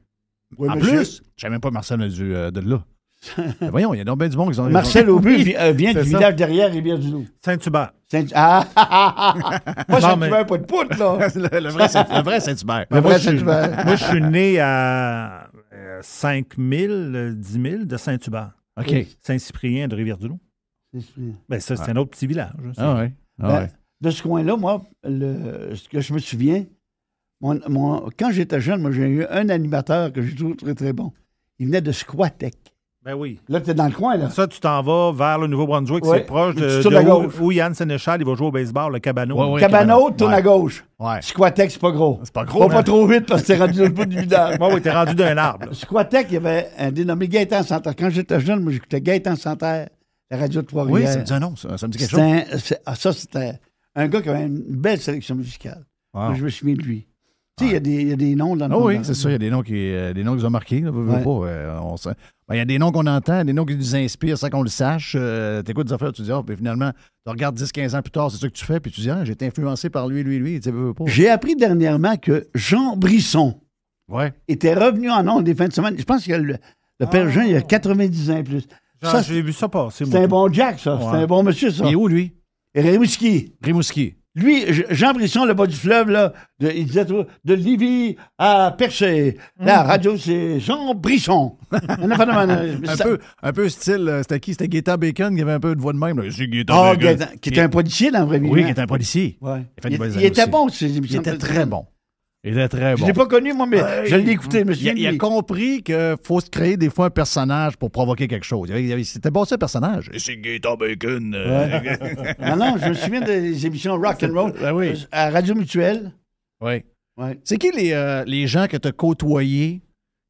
Oui, En monsieur. plus, je savais même pas Marcel de là. Mais voyons, il y a donc bien du monde qui ont Marcel Aubu vient du c'est ça. village derrière Rivière-du-Loup. Saint-Hubert. Pas Saint-Hubert, pas de poutre, là. le vrai Saint-Hubert. Le vrai Moi, Saint-Hubert. je suis né à 5 000, 10 000 de Saint-Hubert. OK. Saint-Cyprien de Rivière-du-Loup. Ben, ça, c'est un autre petit village. Hein, Ah ouais. Ben, de ce coin-là, moi, ce que je me souviens, quand j'étais jeune, moi, j'ai eu un animateur que j'ai trouvé très, très bon. Il venait de Squatec. Ben oui. Là, tu es dans le coin, là. Ça, tu t'en vas vers le Nouveau-Brunswick, Ouais. c'est proche Tu de tournes à gauche. où Yann Sénéchal, il va jouer au baseball, le Cabano. Ouais, ouais. Cabano, tourne Ouais. à gauche. Ouais. Squatec, c'est pas gros. C'est pas gros, Pas trop vite parce que t'es rendu au bout du village. Moi, oui, t'es rendu d'un arbre. là. Squatec, il y avait un dénommé Gaëtan Santerre. Quand j'étais jeune, moi, j'écoutais Gaëtan Santerre, la radio de Oui, Trois-Rivières. ça me dit un nom, ça me dit quelque chose. C'était un gars qui avait une belle sélection musicale. Wow. Moi, je me souviens de lui. Tu sais, il y a des noms dans le Ah oui, monde. c'est ça, il y a des noms qui nous ont marqués. Là, Ouais. il y a des noms qu'on entend, des noms qui nous inspirent sans qu'on le sache. T'écoutes des affaires, tu dis, puis finalement, tu regardes 10-15 ans plus tard, c'est ça que tu fais, puis tu dis, j'ai été influencé par lui. Tu sais, pas. J'ai appris dernièrement que Jean Brisson Ouais. était revenu en ondes des fins de semaine. Je pense que le père Jean, il a 90 ans et plus. Ça, J'ai vu ça passer. c'est moi. un bon Jack, ça. C'est Ouais. un bon monsieur, ça. Il est où, lui? Rimouski. Rimouski. Lui, Jean Brisson, le bas du fleuve, là, il disait tout, de Livy à Percé. La radio, c'est Jean Brisson. Un peu style, c'était qui? C'était Gaétan Bacon qui avait un peu de voix de même. Là. C'est Gaétan Ah, Bacon. Gaétan, qui était un policier dans la vraie vie. Oui, hein? qui était un policier. Ouais. Il a fait des bonnes Il années était aussi. bon, ces Il émissions. était très bon. Il était très Je bon. l'ai pas connu, moi, mais je l'ai écouté, monsieur. Il a compris qu'il faut se créer des fois un personnage pour provoquer quelque chose. C'était bon, ce personnage. Et c'est Gaétan Bacon. Non, je me souviens des émissions rock and roll Ben oui. à Radio Mutuelle. Oui. Ouais. C'est qui les gens que tu as côtoyés,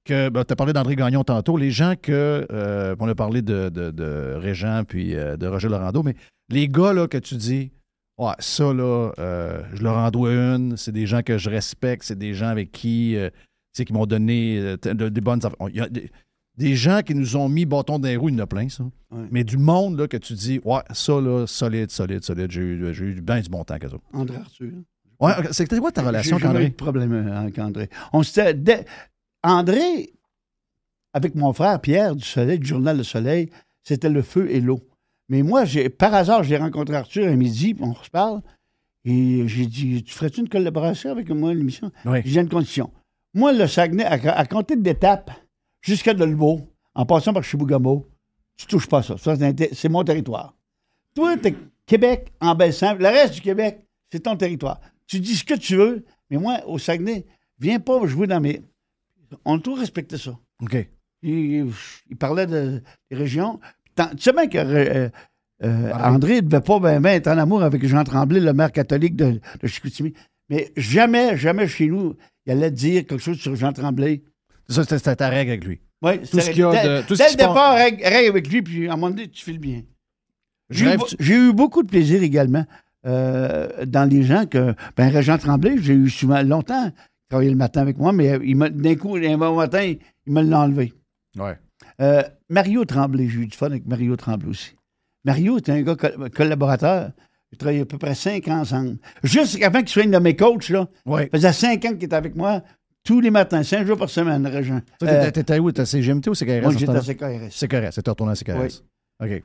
que tu as parlé d'André Gagnon tantôt, les gens que, on a parlé de Régent puis de Roger Laurando, mais les gars là, que tu dis, ouais, ça là, je leur en dois une, c'est des gens que je respecte, c'est des gens avec qui, tu sais, qui m'ont donné des bonnes affaires. Il y a des gens qui nous ont mis bâton dans les roues, il y en a plein, ça. Ouais. Mais du monde là, que tu dis, ouais, ça là, solide, j'ai eu bien du bon temps qu'eux autres. André Arthur. Ouais, c'était quoi ta relation avec J'ai jamais eu André? de problème avec André. André, avec mon frère Pierre du Soleil, du Journal Le Soleil, c'était le feu et l'eau. Mais moi, par hasard, j'ai rencontré Arthur un midi, puis on se parle, et j'ai dit, tu ferais-tu une collaboration avec moi à l'émission? Oui. J'ai une condition. Moi, le Saguenay, à compter d'étapes jusqu'à Dolbeau, en passant par Chibougamau, tu touches pas ça. Ça, c'est mon territoire. Toi, t'es Québec en Belle-Sainte. Le reste du Québec, c'est ton territoire. Tu dis ce que tu veux, mais moi, au Saguenay, viens pas jouer dans mes... On a tout respecté ça. OK. Il parlait des régions. Tu sais bien que André ne devait pas bien être en amour avec Jean Tremblay, le maire catholique de Chicoutimi. Mais jamais chez nous, il allait dire quelque chose sur Jean Tremblay. Ça, c'était ta règle avec lui. Oui, Tout ce qu'il y a de- tout ce dès qui le se départ, règle avec lui, puis à un moment donné, tu files bien. Je rêve- J'ai eu beaucoup de plaisir également dans les gens que... Ben, Régent Tremblay, j'ai eu souvent longtemps travaillé le matin avec moi, mais d'un coup, un bon matin, il me l'a enlevé. Ouais. Mario Tremblay, j'ai eu du fun avec Mario Tremblay aussi. Mario était un gars collaborateur. Il travaillait à peu près 5 ans ensemble. Juste avant qu'il soit nommé coach, là, Ouais. il faisait 5 ans qu'il était avec moi tous les matins, 5 jours par semaine, Régent. Toi, t'étais où? T'étais à CGMT ou CKRS? Moi, à ce j'étais temps-là? à CKRS. CKRS. C'était retourné à CKRS. OK.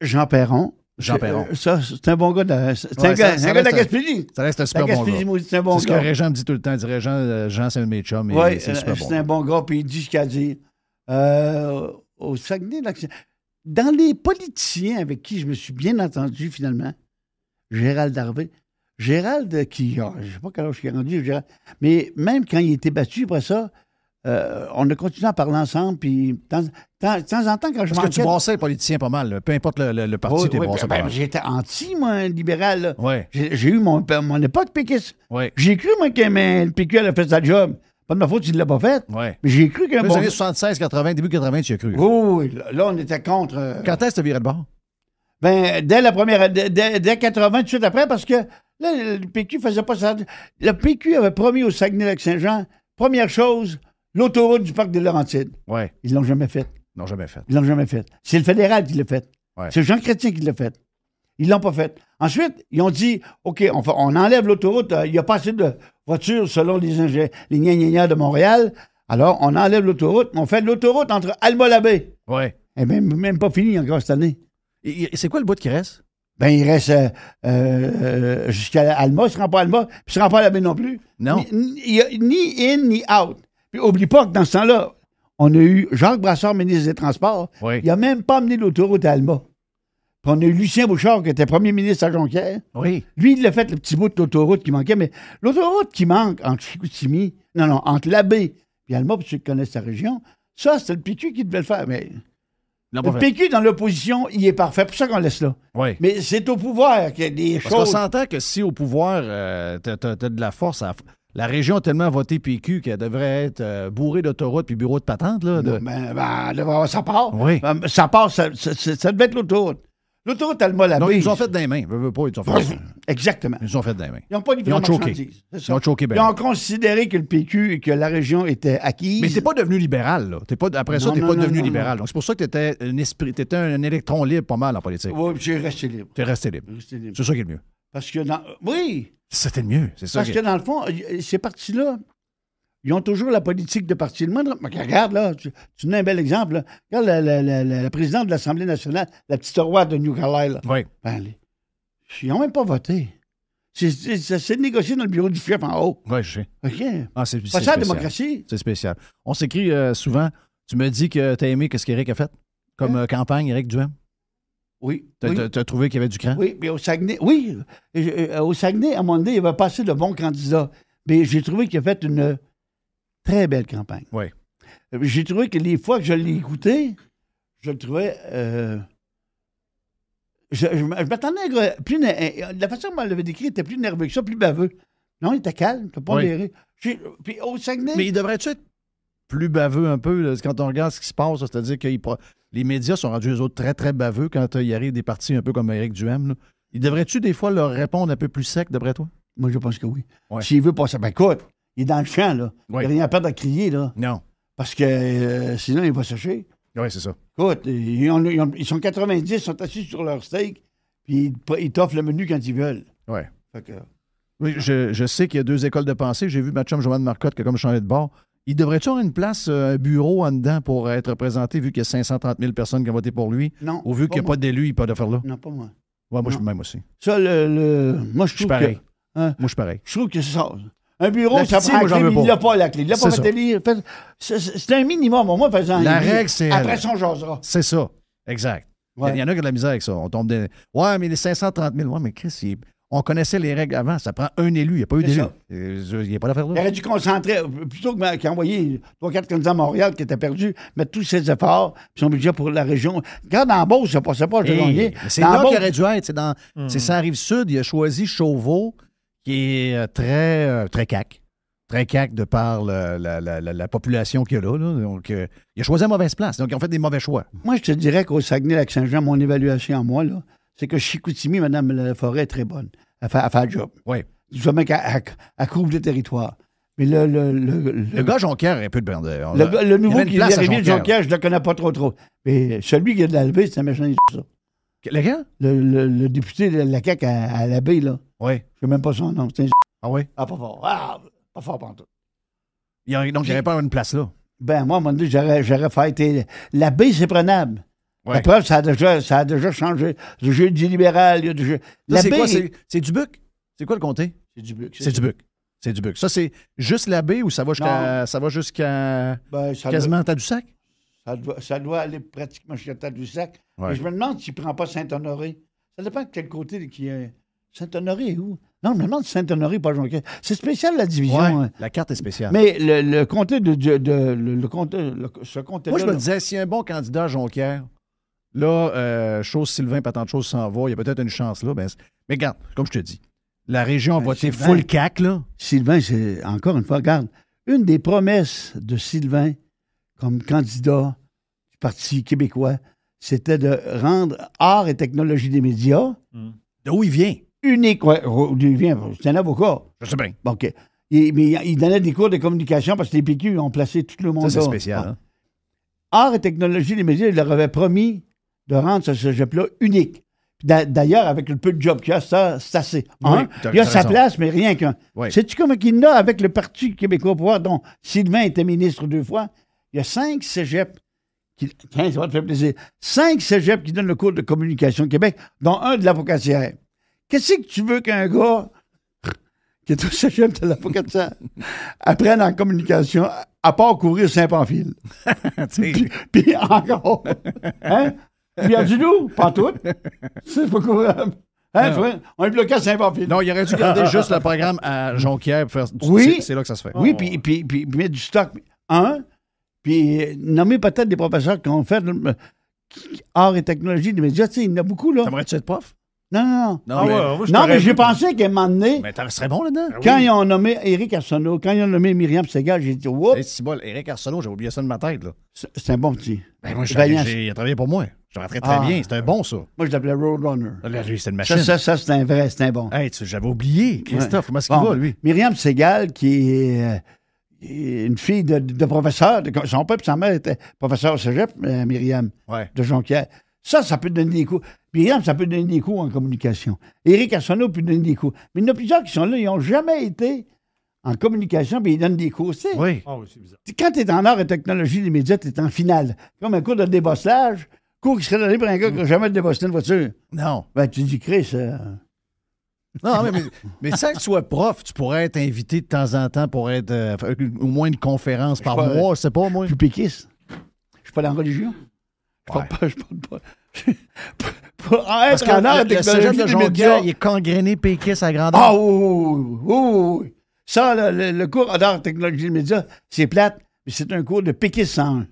Jean Perron. Jean Perron. Ça, c'est un bon gars de, c'est un Ouais, gars, ça un gars de la reste Gaspésie. Ça reste un La super bon Gaspésie, gars. moi, c'est un bon C'est ce que gars. Régent me dit tout le temps. Il dit Jean, c'est un de mes chums. mais Oui, c'est super bon. c'est un bon gars, puis il dit ce qu'il a à dire. Au Saguenay, dans les politiciens avec qui je me suis bien entendu, finalement, Gérald Harvey. Gérald, qui, je ne sais pas quel âge il est rendu, Gérald, mais même quand il était battu, après ça, on a continué à parler ensemble, puis de temps en temps, quand je Parce que tu manquais... brassais les politiciens pas mal. Là. Peu importe le parti, tu brassais pas mal. J'étais anti, moi, libéral. Là. Ouais. J'ai eu mon époque péquiste. Ouais. J'ai cru, moi, que le PQ allait fait sa job. Pas de ma faute s'il ne l'a pas fait. Ouais. Mais j'ai cru qu'un Les bon... années 76, 80, début 80, tu y as cru. Oui, là, on était contre... Quand est-ce que tu as viré de bord? Ben, dès la première... Dès 80, tout de suite après, parce que là, le PQ faisait pas ça. Le PQ avait promis au Saguenay-Lac-Saint-Jean, première chose, l'autoroute du parc des Laurentides. Ouais. Ils l'ont jamais faite. Non, jamais fait. Ils l'ont jamais faite. C'est le fédéral qui l'a fait. Ouais. C'est Jean Chrétien qui l'a fait. Ils l'ont pas fait. Ensuite, ils ont dit, OK, on enlève l'autoroute. Il n'y a pas assez de voitures selon les gna-gna-gna de Montréal. Alors, on enlève l'autoroute. On fait l'autoroute entre Alma-Labé. Ouais. Et même pas fini encore cette année. Et c'est quoi le bout qui reste? Ben, il reste jusqu'à Alma. Il ne se rend pas à Alma. Puis il ne se rend pas à Labé non plus. Non. Il y a ni in, ni out. Puis oublie pas que dans ce temps-là, on a eu Jacques Brassard, ministre des Transports. Oui. Il n'a même pas amené l'autoroute à Alma. Puis on a eu Lucien Bouchard, qui était premier ministre à Jonquière. Oui. Lui, il a fait le petit bout de l'autoroute qui manquait. Mais l'autoroute qui manque entre Chicoutimi, entre Labé et Alma, pour ceux qui connaissent la région, ça, c'est le PQ qui devait le faire. Mais Non, le pas fait. PQ, dans l'opposition, il est parfait. C'est pour ça qu'on laisse là. Oui. Mais c'est au pouvoir qu'il y a des Parce qu'on choses. s'entend que si au pouvoir, t'as de la force, la région a tellement voté PQ qu'elle devrait être bourrée d'autoroutes puis bureaux de patente. Là, de... Ça part. Oui. Ça part, ça devait être l'autoroute. L'autoroute Alma-Labé. Donc, ils nous ont fait des mains. Veux pas, ils nous ont fait des mains. Exactement. Ils nous ont fait des mains. Ils n'ont pas livré Ils ont la choqué. marchandise. C'est Ils ça. ont choqué Ils bien. ont considéré que le PQ et que la région était acquise. Mais t'es pas devenu libéral, là. Après ça, Non, t'es non, pas non, devenu non, libéral. Donc, c'est pour ça que t'étais un électron libre pas mal en politique. Oui, j'ai resté libre. T'es resté libre. Resté libre. C'est ça qui est le mieux. Parce que oui, C'était le mieux. C'est ça parce que dans le fond, ces partis-là, ils ont toujours la politique de parti. Le moindre... Regarde, là, tu donnes un bel exemple. Là. Regarde la présidente de l'Assemblée nationale, la petite roi de New Carlisle. Oui. Ben, ils n'ont même pas voté. C'est négocié dans le bureau du chef en haut. Oui, je sais. OK. Ah, c'est Pas ça, la spécial. démocratie. C'est spécial. On s'écrit souvent. Tu me dis que t'as aimé ce qu'Éric a fait comme campagne, Éric Duhem. Oui. T'as trouvé qu'il y avait du cran? Oui, mais au Saguenay, oui. Au Saguenay, à un moment donné, il avait passé de bons candidats. Mais j'ai trouvé qu'il a fait une très belle campagne. Oui. J'ai trouvé que les fois que je l'ai écouté, je le trouvais. Je m'attendais à plus. La façon dont on l'avait décrit était plus nerveux que ça, plus baveux. Non, il était calme, t'as pas Oui. l'air. Puis au Saguenay. Mais il devrait-tu être plus baveux un peu là, quand on regarde ce qui se passe? Là, c'est-à-dire que les médias sont rendus eux autres très, très baveux quand il arrive des partis un peu comme Éric Duhem. Là. Il devrait-tu des fois leur répondre un peu plus sec, d'après toi? Moi, je pense que oui. Ouais. S'il veut passer, ben écoute, il est dans le champ, là. Oui. Il n'a rien à perdre à crier, là. Non. Parce que sinon, il va sécher. Oui, c'est ça. Écoute, ils sont 90, ils sont assis sur leur steak, puis ils t'offrent le menu quand ils veulent. Oui. Fait que, Oui, je sais qu'il y a deux écoles de pensée. J'ai vu ma chum Joanne Marcotte qui a comme changé de bord. Il devrait-tu avoir une place, un bureau en dedans pour être représenté, vu qu'il y a 530 000 personnes qui ont voté pour lui, non. ou vu qu'il n'y a pas d'élu, il peut pas faire là? Non, pas moi. Ouais, moi, je Non. suis même aussi. Ça, moi, je Je suis trouve pareil. que... hein, Moi, je suis pareil. je trouve que c'est ça. Un bureau, La ça pitié, prend moi, la j'en clé, veux mais pas. il l'a pas la clé. Il l'a pas C'est fait élire. C'est un minimum. Moi, faisant La élire, règle, c'est après elle. ça, on jasera. C'est ça. Exact. Ouais. Il y en a qui ont de la misère avec ça. On tombe dans... Ouais, mais les 530 000, ouais, mais Chris, on connaissait les règles avant. Ça prend un élu. Il n'y a pas eu C'est d'élu. ça. Il n'y a pas d'affaire Il là. aurait dû concentrer, plutôt qu'envoyer 3-4 candidats à Montréal qui étaient perdus, mettre tous ses efforts, puis son budget pour la région. Regarde, en Beauce, ça passait pas, je Hey, gagnais. c'est Dans là Beauce, qu'il aurait dû être. C'est ça rive sud. Il a choisi Chauveau, qui est très CAQ. Très CAQ de par la population qu'il y a là. Donc, il a choisi la mauvaise place. Donc, ils ont fait des mauvais choix. Moi, je te dirais qu'au Saguenay-Lac-Saint-Jean, mon évaluation à moi, là, c'est que Chicoutimi, Mme Laforêt, est très bonne. Elle fait le job. Oui. Je veux bien qu'elle couvre le territoire. Mais Le gars Jonquière est un peu de bande. le nouveau qui est arrivé de Jonquière, je ne le connais pas trop. Mais celui qui est de la Baie, c'est un méchant, ça. Le gars? Le député de la CAQ à la Baie, là. Oui. Je ne sais même pas son nom. C'est un Ah oui? pas fort. Ah, pas fort pantoute. Donc, il n'y aurait pas une place là. Ben, moi, à un moment donné, j'aurais fait... La Baie, c'est prenable. Ouais. La preuve, ça a déjà changé. Le jeu du libéral, il y a du jeu... Ça, c'est quoi? Baie, C'est Dubuc? C'est quoi le comté? c'est du buc. C'est Dubuc. C'est Dubuc. Ça, c'est juste la baie ou ça va jusqu'à Ben, ça quasiment Tadoussac? Ça doit aller pratiquement jusqu'à Tadoussac. Ouais. Mais je me demande s'il ne prend pas Saint-Honoré. Ça dépend de quel côté qui est. Saint-Honoré est où? Non, je me demande si Saint-Honoré, pas Jonquière. C'est spécial, la division. Ouais, hein. la carte est spéciale. Mais le comté ce comté-là... Moi, je me disais, s'il y a un bon candidat à Jonquière, là, chose Sylvain, pas tant de choses s'en va, il y a peut-être une chance là. Mais regarde, comme je te dis, la région a voté Sylvain. full CAQ, là. Sylvain, c'est encore une fois, regarde, une des promesses de Sylvain comme candidat du Parti québécois, c'était de rendre art et technologie des médias D'où il vient? unique. Ouais, d'où il vient? C'est un avocat. Je sais bien. Bon, OK. Mais il donnait des cours de communication parce que les PQ ont placé tout le monde Ça, c'est là. spécial. Bon. Hein? Art et technologie des médias, il leur avait promis de rendre ce cégep-là unique. Puis d'ailleurs, avec le peu de job qu'il y a, ça, c'est assez. Oui, Il y a t'as sa raison. place, mais rien qu'un. Oui. Sais-tu comment il y en a avec le Parti québécois au pouvoir, dont Sylvain était ministre 2 fois? Il y a 5 cégeps. Tiens, ça va te faire plaisir. 5 cégeps qui donnent le cours de communication au Québec, dont un de l'avocatière. Qu'est-ce que tu veux qu'un gars qui est au cégep de l'avocatière apprenne en communication, à part courir Saint-Pamphile? Puis encore. Hein? Pierre Dulou, pas tout. C'est pas courable. Hein, on est bloqué à Saint-Pamphile. Non, il aurait dû garder juste le programme à Jonquière pour faire. Oui. C'est là que ça se fait. Oui, puis mettre du stock. Puis nommer peut-être des professeurs qui ont fait art et technologie des médias. Tu sais, il y en a beaucoup, là. T'aimerais-tu être prof? Non. Ah ouais, moi, je Non, t'aurais mais j'ai vu. pensé qu'à un moment donné, Mais tu serais bon là-dedans. quand ils ont nommé Éric Arsenault, quand ils ont nommé Myriam Segal, j'ai dit, oups, Hey, c'est bon, Éric Arsenault, j'ai oublié ça de ma tête. Là. c'est un bon petit. Ben, moi, Vaillant. il a travaillé pour moi. Je rentrais très Ah. bien. C'était un bon, ça. Moi, je l'appelais Roadrunner. Là, lui, c'était une machine. Ça, c'est un vrai, c'est un bon. Hey, j'avais oublié. Christophe, comment est-ce qu'il Bon, va, lui? Myriam Segal, qui est une fille de professeur, son père et sa mère étaient professeurs au cégep, Myriam, Ouais. de Jonquière. Ça peut donner des coups. Myriam, ça peut donner des coups en communication. Éric Arsenault peut donner des coups. Mais il y en a plusieurs qui sont là, ils n'ont jamais été en communication, puis ils donnent des cours. Tu sais. Oui. Ah oui, c'est bizarre. Quand tu es en art et technologie des médias, tu es en finale. Comme un cours de débosselage, cours qui serait donné par un gars qui n'a jamais débosselé une voiture. Non. Ben, tu dis, Chris, Non, mais sans que tu sois prof, tu pourrais être invité de temps en temps pour être faire au moins une conférence par pas- mois, je sais pas, moi. plus péquiste. Je suis pas dans la religion. Je Ouais. parle pas. Pour Parce être en art et que le cégep technologie de des Jonquière, médias. il est congréné péquiste à grandeur. Ah oui. Ça, le cours d'art et technologie des médias, c'est plate, mais c'est un cours de péquiste 101.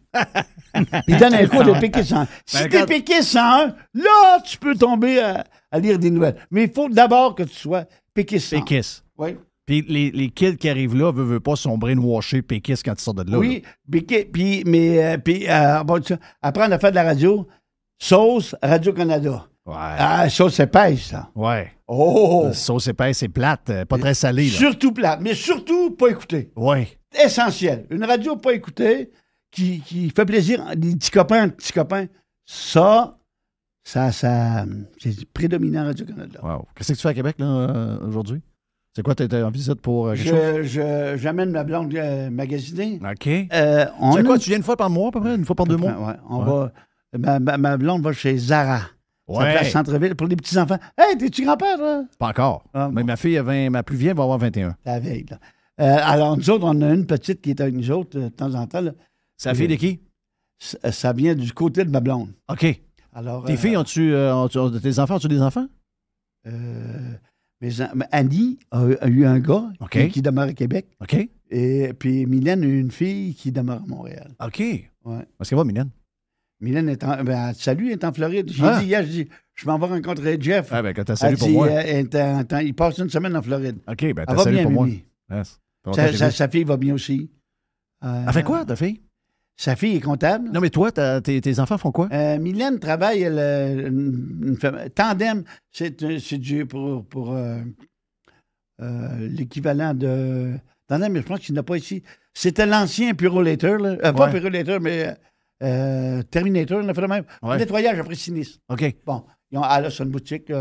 Il donne un cours de péquiste 101. Si t'es quand- péquiste 101, là, tu peux tomber à lire des nouvelles. Mais il faut d'abord que tu sois péquiste 101. Péquiste. Oui. Puis les kids qui arrivent là veulent pas sont brainwashés péquistes quand ils sortent de là. Oui, puis apprendre à faire de la radio, sauce Radio-Canada. Ouais. Ah, sauce épaisse, ça. Ouais. Oh! Sauce épaisse, c'est plate, pas très salée. Là. Surtout plate, mais surtout pas écouter. Ouais. Essentiel. Une radio pas écoutée qui fait plaisir, des petits copains, ça, c'est prédominant Radio-Canada. Wow. Qu'est-ce que tu fais à Québec là, aujourd'hui? C'est quoi, t'étais en visite pour quelque chose? J'amène ma blonde magasiner. OK. On C'est a- quoi, tu viens une fois par mois, à peu près? Une fois par 2 mois? Ouais, on va. Ma blonde va chez Zara. Ça Ouais. place centre-ville pour les petits-enfants. Hey, t'es-tu grand-père, là? Pas encore. Ah, Mais bon. ma fille, ma plus vieille, va avoir 21. La veille, là. Alors, nous autres, on a une petite qui est avec nous autres de temps en temps. Là. C'est la fille de qui? Ça vient du côté de ma blonde. OK. Alors, Tes filles, tes enfants, ont-tu des enfants? Annie a eu un gars OK. qui demeure à Québec. OK. Et puis Mylène a eu une fille qui demeure à Montréal. OK. Ouais. Est-ce qu'elle va, Mylène? Mylène est en. Ben, salut, elle est en Floride. J'ai Ah. dit hier, je m'en vais rencontrer Jeff. Ah, ben, quand t'as Elle salué pour dit, moi. il passe une semaine en Floride. OK, ben, Elle t'as va salué bien, pour moi. Mimi. Yes. Fait longtemps que je t'ai vu. Sa fille va bien aussi. Elle fait quoi, ta fille? Sa fille est comptable. Non, mais toi, tes enfants font quoi? Mylène travaille Tandem, c'est pour l'équivalent de Tandem, mais je pense qu'il n'y en a pas ici. C'était l'ancien Purolator, là. Pas Ouais. Purolator, mais Terminator, on a fait le même. Ouais. Nettoyage après sinistre. OK. Bon, elle a son boutique,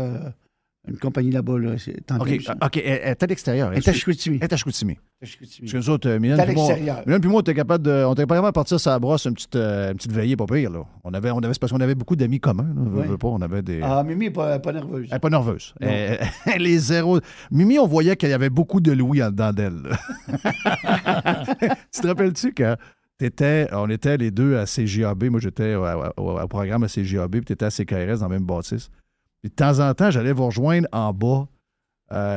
une compagnie là-bas, là, c'est Tandem. OK. ça. OK. Elle est à l'extérieur. Elle est à Chicoutimi. Elle est à Chicoutimi. Parce Chicoutimi. que nous autres, C'est Mylène à puis moi, l'extérieur. on était capable de partir sur la brosse une petite veillée, pas pire. Là. C'est parce qu'on avait beaucoup d'amis communs. Là, Ouais. veux pas, on avait des... Ah, Mimi n'est pas nerveuse. Elle n'est pas nerveuse. Non. Elle est zéro. Mimi, on voyait qu'il y avait beaucoup de Louis en dedans d'elle. là. Tu te rappelles-tu quand on était les deux à CJAB, moi j'étais au programme à CJAB, puis tu étais à CKRS dans le même bâtisse. Puis de temps en temps, j'allais vous rejoindre en bas.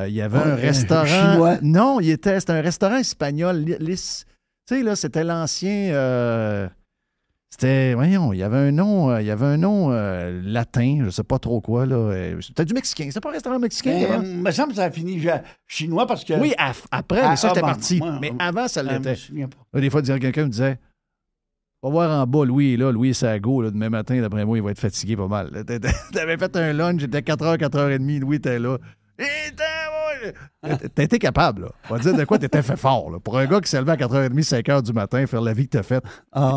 Il y avait un restaurant. chinois. Non, c'était un restaurant espagnol. Tu sais, là, c'était l'ancien. C'était, voyons, il y avait un nom latin, je ne sais pas trop quoi, là. C'était du mexicain. C'était pas un restaurant mexicain, Il avant? me semble que ça a fini chinois parce que... Oui, après, mais ça, j'étais bon, parti. moi, Mais avant, ça je l'était. me souviens pas. Là, des fois, quelqu'un me disait, va voir en bas, Louis est là, Louis est sa go, là, demain matin, d'après moi, il va être fatigué pas mal. T'avais fait un lunch, j'étais 4h, 4h30, Louis était là. T'as été capable, là. On va dire de quoi t'étais fait fort, là. Pour un gars qui s'est levé à 4h30, 5h du matin, faire la vie que t'as faite,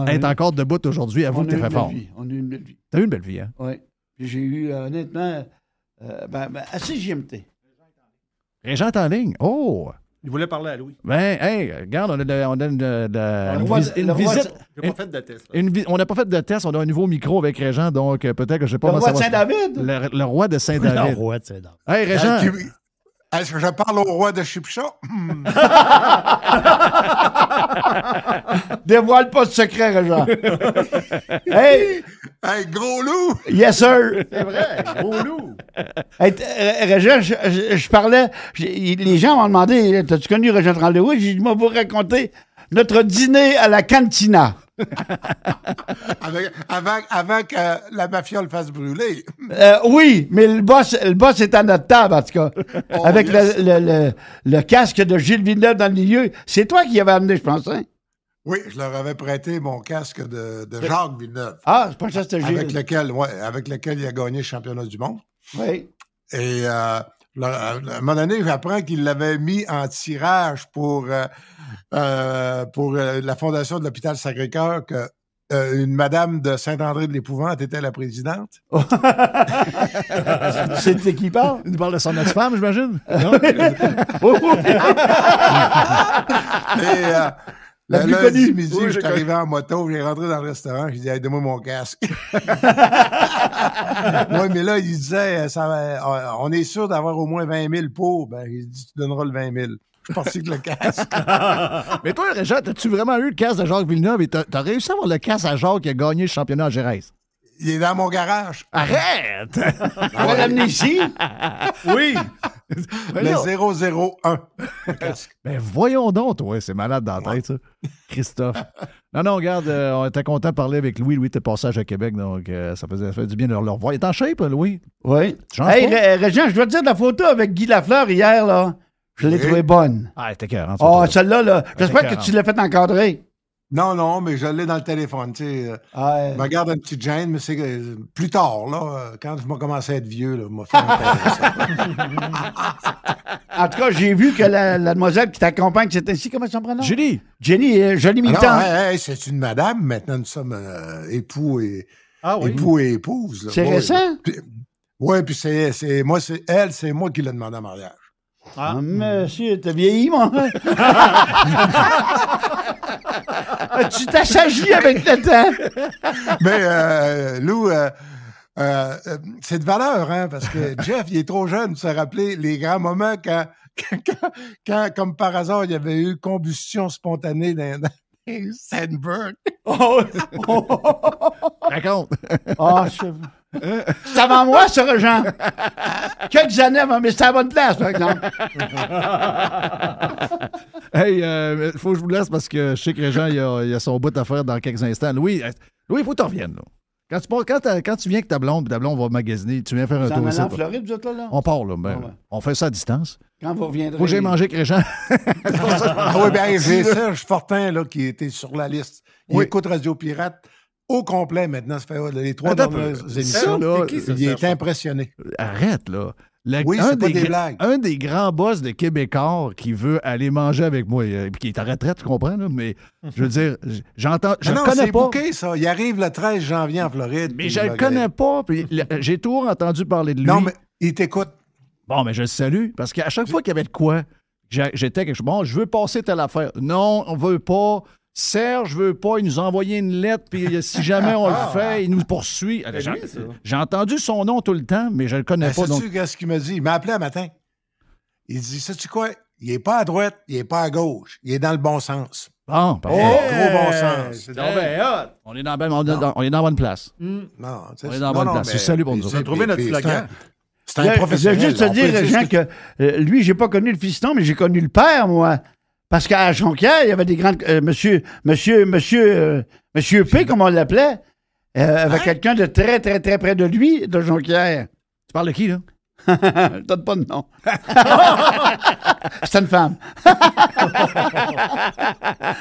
être encore debout aujourd'hui, avoue que t'es fait fort. On a eu une belle vie. T'as eu une belle vie, hein? Oui. Puis j'ai eu, honnêtement, assez GMT. Régent en ligne. Oh! Il voulait parler à Louis. Ben, hey, regarde, on a une visite. J'ai pas fait de test. On n'a pas fait de test, on a un nouveau micro avec Régent, donc peut-être que je sais pas. Le roi de Saint-David? Le roi de Saint-David. Le roi de Saint-David. Hey, Régent. Est-ce que je parle au roi de Chipcha? Dévoile pas de secret, Régent. Hey! Hey, gros loup! Yes, sir! C'est vrai, gros loup. Hey, Régent, je parlais, les gens m'ont demandé, t'as-tu connu Régent Tremblay? Oui, j'ai dit, moi, vous raconter notre dîner à la cantina. Avant que la mafia le fasse brûler. Oui, mais le boss est à notre table, en tout cas. Oh, avec yes. le casque de Gilles Villeneuve dans le milieu. C'est toi qui l'avais amené, je pense, hein? Oui, je leur avais prêté mon casque de Jacques Villeneuve. Ah, je pense que c'était Gilles. Avec lequel il a gagné le championnat du monde. Oui. Et à un moment donné, j'apprends qu'il l'avait mis en tirage pour la fondation de l'hôpital Sacré-Cœur que une madame de Saint-André-de-l'Épouvante était la présidente. C'est qui parle? Il parle de son ex-femme, j'imagine? Non? Et plus lundi connue. midi, Oui, je suis arrivé en moto, j'ai rentré dans le restaurant, j'ai dit hey, donne-moi mon casque. Oui, mais là, il disait on est sûr d'avoir au moins 20 000 pour. Ben, il dit tu donneras le 20 000. Je suis parti avec le casque. Mais toi, Régent, as-tu vraiment eu le casque de Jacques Villeneuve et t'as réussi à avoir le casque à Jacques qui a gagné le championnat à Gérès? Il est dans mon garage. Arrête! On va l'amener ici? Oui! Le 001. Ben voyons donc, toi, c'est malade dans la tête, ça. Christophe. Non, regarde, on était content de parler avec Louis. Louis était passage à Québec, donc ça fait du bien de le revoir. Il est en shape, Louis? Oui. Tu changes Hey, pas? Régent, je dois te dire de la photo avec Guy Lafleur hier, là. Je l'ai trouvée bonne. Ah, t'es cœur, hein? Oh, celle-là, là. J'espère que écœurant. tu l'as fait encadrer. Non, mais je l'ai dans le téléphone. Tu sais, Ouais. je me garde une petite gêne, mais c'est plus tard, là, quand je m'ai commencé à être vieux, là, m'a fait En tout cas, j'ai vu que la demoiselle qui t'accompagne, c'est ainsi, comment son prénom? Julie! Jenny, jolie Ah militante. non, c'est une madame. Maintenant, nous sommes époux et épouse. là. C'est Ouais, récent? Oui, puis c'est moi qui l'ai demandé en mariage. Ah, monsieur, t'as vieilli, moi. Tu t'assagis avec le temps. Mais Lou, c'est de valeur, hein, parce que Jeff, il est trop jeune pour se rappeler les grands moments quand comme par hasard, il y avait eu combustion spontanée dans Sandburg. Raconte! Oh, c'est avant moi, ça, Régent. Quelques années avant, mais c'était à la bonne place, par exemple. Hey, faut que je vous laisse parce que je sais que Régent, il a son bout à faire dans quelques instants. Louis, il faut que tu reviennes, là. Quand tu viens avec ta blonde, puis ta blonde va magasiner, tu viens faire un Vous en tour allez ici. en Floride, vous êtes là? On part, là. Ben, Ah ouais. On fait ça à distance. Quand vous reviendrez. Faut que j'aille manger avec Régent. Ah oui, bien, j'ai Serge Fortin là, qui était sur la liste. Il écoute Radio Pirate au complet maintenant. Ça fait les 3 Attends un dernières peu. émissions. Ça, là, c'est qui, ça, il est Serge? impressionné. Arrête, là. Oui, c'est pas des blagues. Un des grands boss de Québécois qui veut aller manger avec moi, puis qui est en retraite, tu comprends, là, mais je veux dire, je Non, le connais c'est pas. bouqué, ça. Il arrive le 13 janvier en Floride. Mais puis je le connais pas, puis j'ai toujours entendu parler de lui. Non, mais il t'écoute. Bon, mais je le salue, parce qu'à chaque fois qu'il y avait de quoi, j'étais quelque chose. Bon, je veux passer telle affaire. Non, on veut pas. Serge veut pas. Il nous a envoyé une lettre, puis si jamais on le fait, il nous poursuit. Alors, j'ai entendu son nom tout le temps, mais je le connais pas. Donc... Sais-tu qu'est-ce qu'il m'a dit? Il m'a appelé un matin. Il dit, sais-tu quoi? Il est pas à droite, il est pas à gauche. Il est dans le bon sens. Bon, parfait. Gros bon sens. C'est donc bien hot. On est dans la bonne place. Non, On est dans la bonne place. C'est salut pour nous autres. On a trouvé notre slogan. C'est un professionnel. Je veux juste te on peut dire, dire Jean, ce que- que lui, j'ai pas connu le fiston, mais j'ai connu le père, moi. Parce qu'à Jonquière, il y avait des grandes... Monsieur P, comme on l'appelait, avait quelqu'un de très, très, très près de lui, de Jonquière. Tu parles de qui, là? Je donne pas de nom. C'est une femme.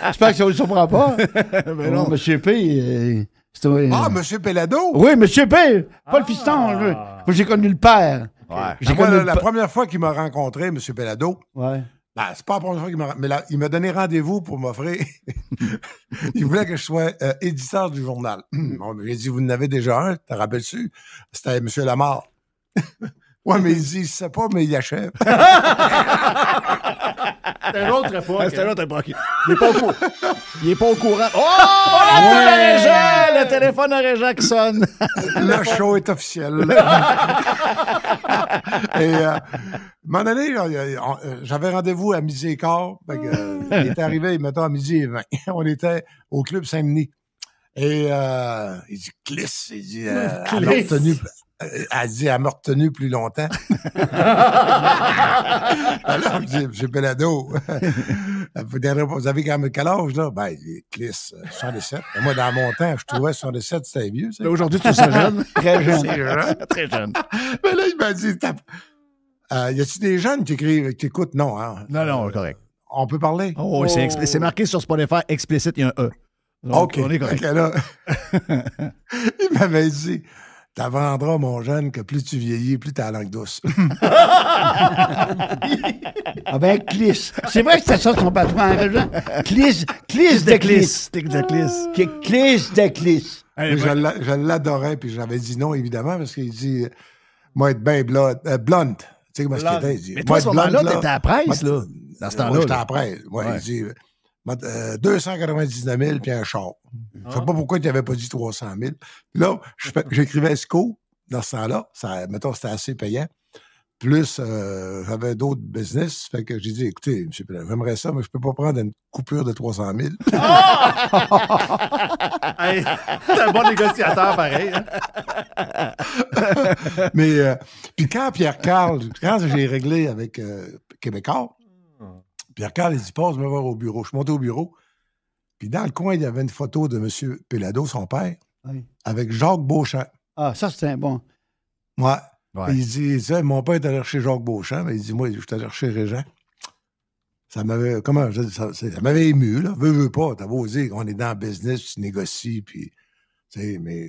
J'espère que ça ne vous surprend pas. Ben non. Monsieur P, c'était... Ah, M. Pelado? Oui, Monsieur P, pas le fiston. Moi, j'ai connu le père. Ouais. J'ai Moi, connu la le première fois qu'il m'a rencontré, M. Pelado, Ouais. ben, c'est pas la première fois qu'il m'a mais là, il m'a donné rendez-vous pour m'offrir. Il voulait que je sois éditeur du journal. Bon, j'ai dit, vous en avez déjà un, te rappelles-tu? C'était M. Lamar. Ouais, mais il dit, il sait pas, mais il achève. C'est une autre époque. C'était l'autre époque. Il est pas au courant. Il est pas au courant. Oh! Le téléphone à Régent qui sonne. Le show est officiel. Et à un moment donné, j'avais rendez-vous à 12h15. Il était arrivé, mettons, à 12h20. On était au Club Saint-Denis. Et il dit, Cliss. Il dit, elle m'a retenu. Elle dit, elle m'a retenu plus longtemps. Alors, je dis, M. Pelado, vous avez quand même quel âge, là? Ben, il dit, Cliss, 67. Et moi, dans mon temps, je trouvais 67, c'était vieux, ça. Là, aujourd'hui, tu es jeune. Très jeune. C'est jeune. Très jeune. Mais là, il m'a dit, y a-tu des jeunes qui écoutent? Non, hein? Non, correct. On peut parler? Oh, oui, c'est marqué sur Spotify, explicite, il y a un E. Donc, OK. on est correct. OK, là, il m'avait dit, t'apprendras, mon jeune, que plus tu vieillis, plus t'as la langue douce. Ah ben, Cliss. C'est vrai que c'était ça son patron, hein, Régent? Cliss de Cliss. Cliss de Cliss. Je l'adorais, puis j'avais dit non, évidemment, parce qu'il dit, moi, être bien blunt. Tu sais comment ce qu'il était? Il dit, Mais toi, à ce moi, être moment-là, blunt, t'étais à la presse, là. Dans ce temps-là. Moi, j'étais là. à la presse. Ouais, Ouais. il dit, 299 000 puis un char. Je sais pas pourquoi il n'avait pas dit 300 000. Puis là, j'écrivais SCO dans ce temps-là. Ça, mettons, c'était assez payant. Plus, j'avais d'autres business. Fait que j'ai dit, écoutez, M. Pelado, j'aimerais ça, mais je peux pas prendre une coupure de 300 000. Hey, t'es un bon négociateur, pareil. Hein? Mais, puis quand Pierre-Carl, quand j'ai réglé avec Québécois, Pierre-Carl, il dit, passe me voir au bureau. Je suis monté au bureau. Puis dans le coin, il y avait une photo de M. Pelado, son père, Oui. avec Jacques Beauchamp. Ah, ça, c'était un bon. Ouais. Ouais. Il dit, tu sais, mon père est allé chercher Jacques Beauchamp, mais il dit, moi, je suis allé chercher Régent. Ça m'avait, comment je dis, ça m'avait ému, là. Veux pas, t'as beau dire qu'on est dans le business, tu négocies, puis, tu sais, mais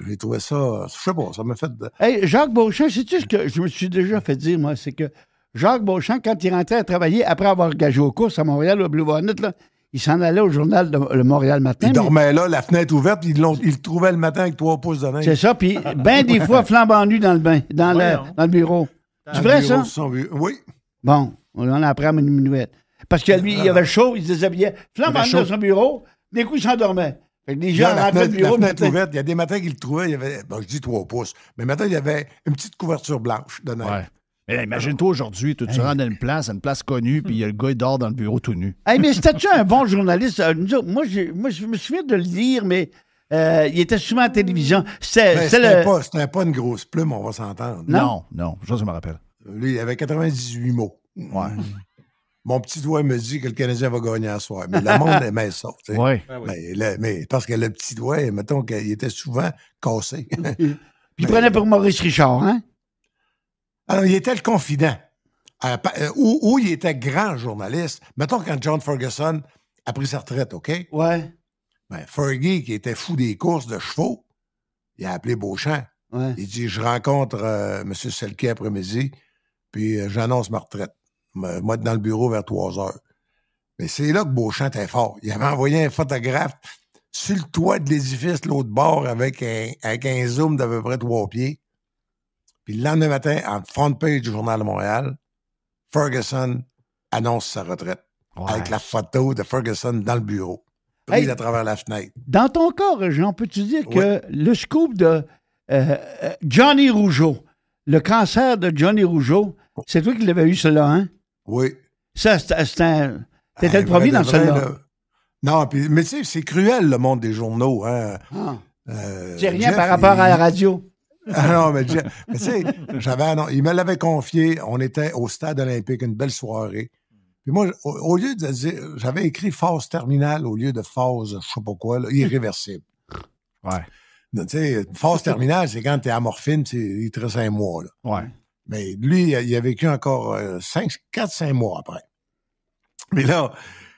j'ai trouvé ça, je sais pas, ça m'a fait... Hey, Jacques Beauchamp, sais-tu ce que je me suis déjà fait dire, moi? C'est que Jacques Beauchamp, quand il rentrait à travailler, après avoir gagé aux courses à Montréal, au Blue Bonnet, là, il s'en allait au journal de le Montréal Matin. Il dormait là, la fenêtre ouverte, puis il le trouvait le matin avec 3 pouces de neige. C'est ça, puis ben des fois, flambant nu dans le bain, dans le bureau. C'est vrai, ça? Oui. Bon, on en apprend une minute. Parce que lui, il avait chaud, il se déshabillait. Flambant nu dans son bureau, des coups, il s'endormait. Fait que les gens La rentraient au bureau. fenêtre ouverte, il y a des matins qu'il le trouvait, il y avait, bon, je dis 3 pouces, mais maintenant, il y avait une petite couverture blanche de neige. Ouais. Mais imagine-toi aujourd'hui, tu rentres dans une place connue, puis le gars, il dort dans le bureau tout nu. Hey, mais c'était-tu un bon journaliste? Moi, je me souviens de le lire, mais il était souvent à la télévision. C'était pas une grosse plume, on va s'entendre. Non, je me rappelle. Lui, il avait 98 mots. Ouais. Mon petit doigt me dit que le Canadien va gagner à soir. Mais le monde aimait ça. Tu sais. Ouais. Mais parce que le petit doigt, mettons qu'il était souvent cassé. Puis il prenait pour Maurice Richard, hein? Alors, il était le confident. Où il était grand journaliste. Mettons quand John Ferguson a pris sa retraite, OK? Ouais. Ben, Fergie, qui était fou des courses de chevaux, il a appelé Beauchamp. Ouais. Il dit, je rencontre M. Selke après-midi, puis j'annonce ma retraite. Moi, dans le bureau vers 3 heures. Mais c'est là que Beauchamp était fort. Il avait envoyé un photographe sur le toit de l'édifice, l'autre bord, avec un zoom d'à peu près 3 pieds. Puis le lendemain matin, en front page du Journal de Montréal, Ferguson annonce sa retraite. Ouais. Avec la photo de Ferguson dans le bureau. Prise à travers la fenêtre. Dans ton cas, Jean, peux-tu dire que le scoop de Johnny Rougeau, le cancer de Johnny Rougeau, c'est toi qui l'avais eu, cela, hein? Oui. Ça, c'était le premier dans celle-là. Non, puis, mais tu sais, c'est cruel, le monde des journaux. Hein. C'est rien par rapport à la radio. Ah non, mais tu sais, il me l'avait confié. On était au stade olympique, une belle soirée. Puis moi, au lieu de dire, j'avais écrit phase terminale au lieu de phase, je sais pas quoi, là, irréversible. Ouais. Tu sais, une phase terminale, c'est quand t'es à morphine, il te reste 5 mois, là. Ouais. Mais lui, il a vécu encore 4-5 mois après. Mais là,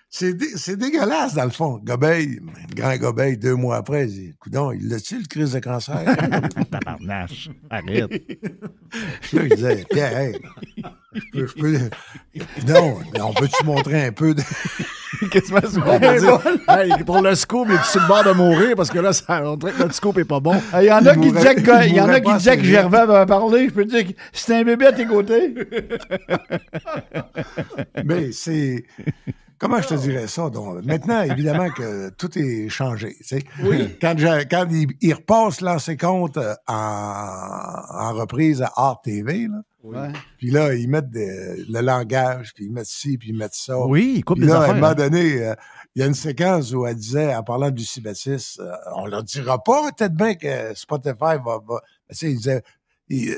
c'est dégueulasse, dans le fond. Gobeil, grand Gobeil, 2 mois après, il dit, coudonc, il l'a-tu, le crise de cancer? Tabarnache. Arrête. Là, il disait, Pierre, hey, je peux... Non, on peut-tu montrer un peu de... Qu'est-ce que c'est bon de dire? Hey, pour le scoop, il est sur le bord de mourir parce que là, on dirait que notre scoop est pas bon. Il y en a qui disaient que Gervais va parler. Je peux te dire que c'est un bébé à tes côtés. Mais c'est... Comment je te dirais ça? Donc, maintenant, évidemment que tout est changé. Tu sais. Oui. Quand il repasse lancer compte en reprise à Art TV, là, Ouais. puis là, ils mettent le langage, puis ils mettent ci, puis ils mettent ça. Oui, ils coupent Puis des là, à un affaires. moment donné, il y a une séquence où elle disait, en parlant du Lucie-Baptiste, on leur dira pas peut-être bien que Spotify va... Tu sais, il disait... Puis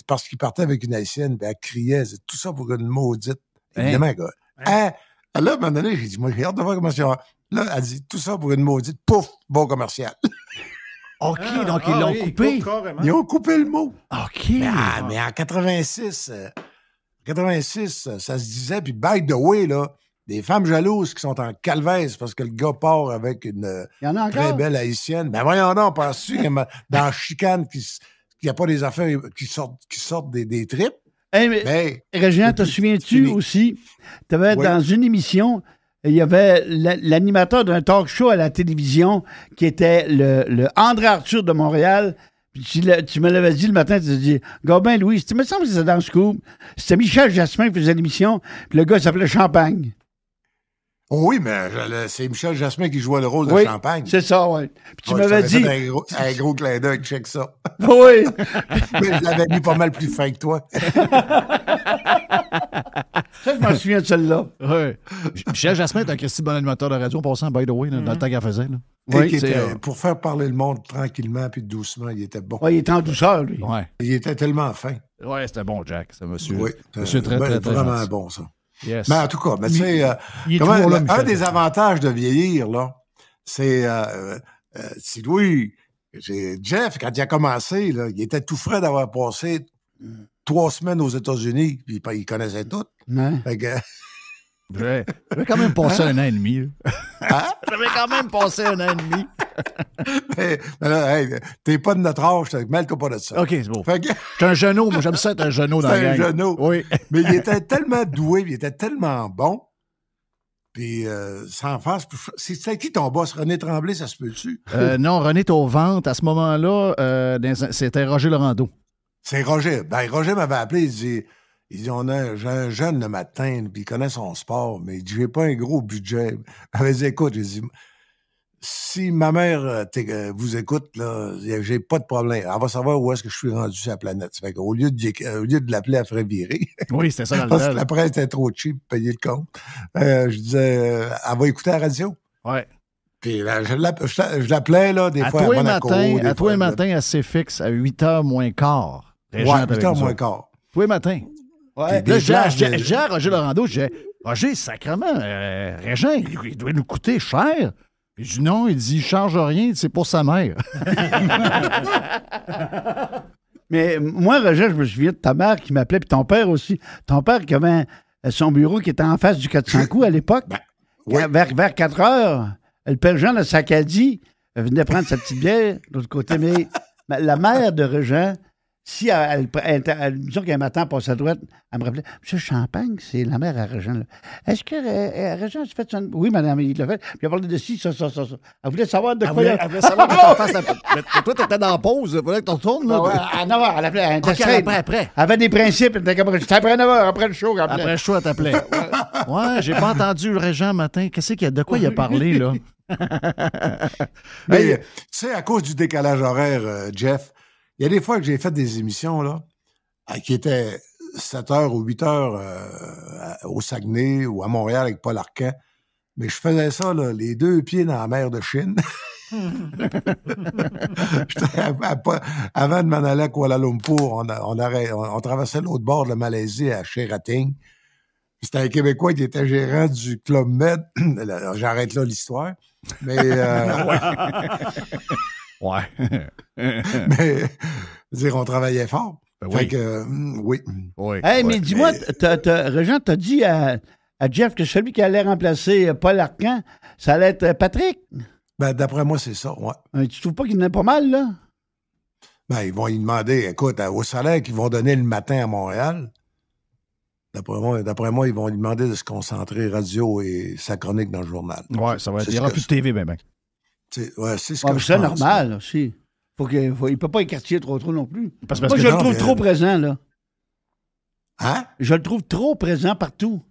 parce qu'il partait avec une haïtienne, puis elle criait, c'est tout ça pour une maudite. Évidemment, gars. Hein? Là, à un moment donné, j'ai dit, moi, j'ai hâte de voir comment ça va. Là, elle dit, tout ça pour une maudite, pouf, bon commercial. OK, donc ils l'ont coupé. Ils ont coupé le mot. OK. Mais en 86, ça se disait, puis by the way, là, des femmes jalouses qui sont en calvaise parce que le gars part avec une Il y en a très encore. belle haïtienne. Ben voyons donc, penses-tu que dans Chicane, qu'il n'y a pas des affaires qui sortent des tripes? Hey, mais, Ben, Régent, te souviens-tu aussi, tu avais dans une émission, il y avait l'animateur d'un talk show à la télévision qui était le André Arthur de Montréal. Puis tu me l'avais dit le matin, tu t'es dit, Gabin Louis, tu me semble que c'était dans le scoop. C'était Michel Jasmin qui faisait l'émission, puis le gars s'appelait Champagne. oh oui, mais c'est Michel Jasmin qui jouait le rôle de Oui, Champagne. c'est ça, oui. Puis tu Ouais, m'avais je dit... t'avais fait un gros clin d'œil, check ça. Oui. Mais je l'avais mis pas mal plus fin que toi. Ça, je m'en souviens de celle-là. Ouais. Michel Jasmin est un Christy bon animateur de radio, en passant, by the way, dans le temps qu'elle faisait. Là. Oui, c'est, pour faire parler le monde tranquillement puis doucement, il était bon. Oui, il était en douceur, lui. Ouais. Il était tellement fin. Ouais, c'était bon, Jack, c'est monsieur. Oui, Monsieur très, très, très vraiment gentil. bon, ça. Yes. Mais en tout cas, tu sais, il est comment, toujours là, un Michel. des avantages de vieillir, là, c'est si Louis, Jeff, quand il a commencé, là, il était tout frais d'avoir passé 3 semaines aux États-Unis, puis il connaissait tout. Ouais. Fait que, J'avais quand même passé un an et demi. Là. hein? J'avais quand même passé un an et demi. mais là, hey, t'es pas de notre âge, mêle-toi pas de ça. OK, c'est beau. Fait que, J'étais un genou, moi j'aime ça être un genou dans la c'est un gang. genou. Oui. Mais il était tellement doué, puis il était tellement bon. Puis, sans face, c'était qui ton boss? René Tremblay, ça se peut-tu? Non, René est aux ventes. À ce moment-là, c'était Roger Laurando. C'est Roger. Ben, Roger m'avait appelé, il dit, j'ai un jeune le matin, puis il connaît son sport, mais il dit, j'ai pas un gros budget. Il m'avait dit, écoute, j'ai dit, si ma mère vous écoute, là, j'ai pas de problème. Elle va savoir où est-ce que je suis rendu sur la planète. Fait qu'au lieu de l'appeler, elle ferait virer. Oui, c'était ça dans le Parce que temps. la presse était trop cheap pour payer le compte. Je disais, elle va écouter la radio. Ouais. Puis là, je l'appelais, là, des À fois à toi et Monaco. matin, toi et matin, à CFX, à 8h moins quart. Ouais, 8h moins quart. Toi et matin. Ouais. Là, je plages de- dis à Roger Laurando, je disais, Roger, sacrément, Régent, il doit nous coûter cher. Puis je dis non, il dit, il charge rien, c'est pour sa mère. Mais moi, Roger, je me souviens de ta mère qui m'appelait, puis ton père aussi. Ton père qui avait son bureau qui était en face du 400 coups à l'époque. oui. Vers 4 heures, le père Jean, le Sacadie, venait prendre sa petite bière de l'autre côté. Mais la mère de Régent, si disons qu'un matin, elle passait à droite, elle me rappelait, Monsieur Champagne, c'est la mère à Régent. Là. Est-ce que Régent a fait son... Oui, madame, il l'a fait. Puis elle parlait de ci, ça. Elle voulait savoir de Elle quoi... voulait savoir que t'en fasses la... Mais toi, t'étais dans la pause, il fallait que tu retournes. Là. Ah ouais, à 9 heures, elle appelait. Elle était OK, straight. après. Elle avait des principes. Elle était comme, c'était après 9 heures, après le show. qu'elle appelait. Après le show, elle t'appelait. Ouais, j'ai pas entendu le Régent matin. De quoi il a parlé, là? Mais, tu sais, à cause du décalage horaire, Jeff, il y a des fois que j'ai fait des émissions, là, qui étaient 7 heures ou 8 heures au Saguenay ou à Montréal avec Paul Arcand. Mais je faisais ça, là, les 2 pieds dans la mer de Chine. Avant de m'en aller à Kuala Lumpur, on traversait l'autre bord de la Malaisie à Sherating. C'était un Québécois qui était gérant du Club Med. J'arrête là l'histoire. Mais, Ouais. mais dire, on travaillait fort. Ben Fait oui. que, oui. Oui. Hey, mais Ouais. dis-moi, Régent, t'as dit à Jeff que celui qui allait remplacer Paul Arcand, ça allait être Patrick. Ben, d'après moi, c'est ça, ouais. Tu trouves pas qu'il en a pas mal, là? Ben, ils vont lui demander, écoute, au salaire qu'ils vont donner le matin à Montréal, d'après moi, ils vont lui demander de se concentrer radio et sa chronique dans le journal. Ouais, ça va être. C'est Il n'y aura ce plus que- de TV, ben. Ouais, c'est ce Ouais, que mais je c'est pense. normal, là, aussi. Il peut pas écartier trop non plus. Parce Moi, que je le non, trouve mais- trop présent, là. Hein? Je le trouve trop présent partout.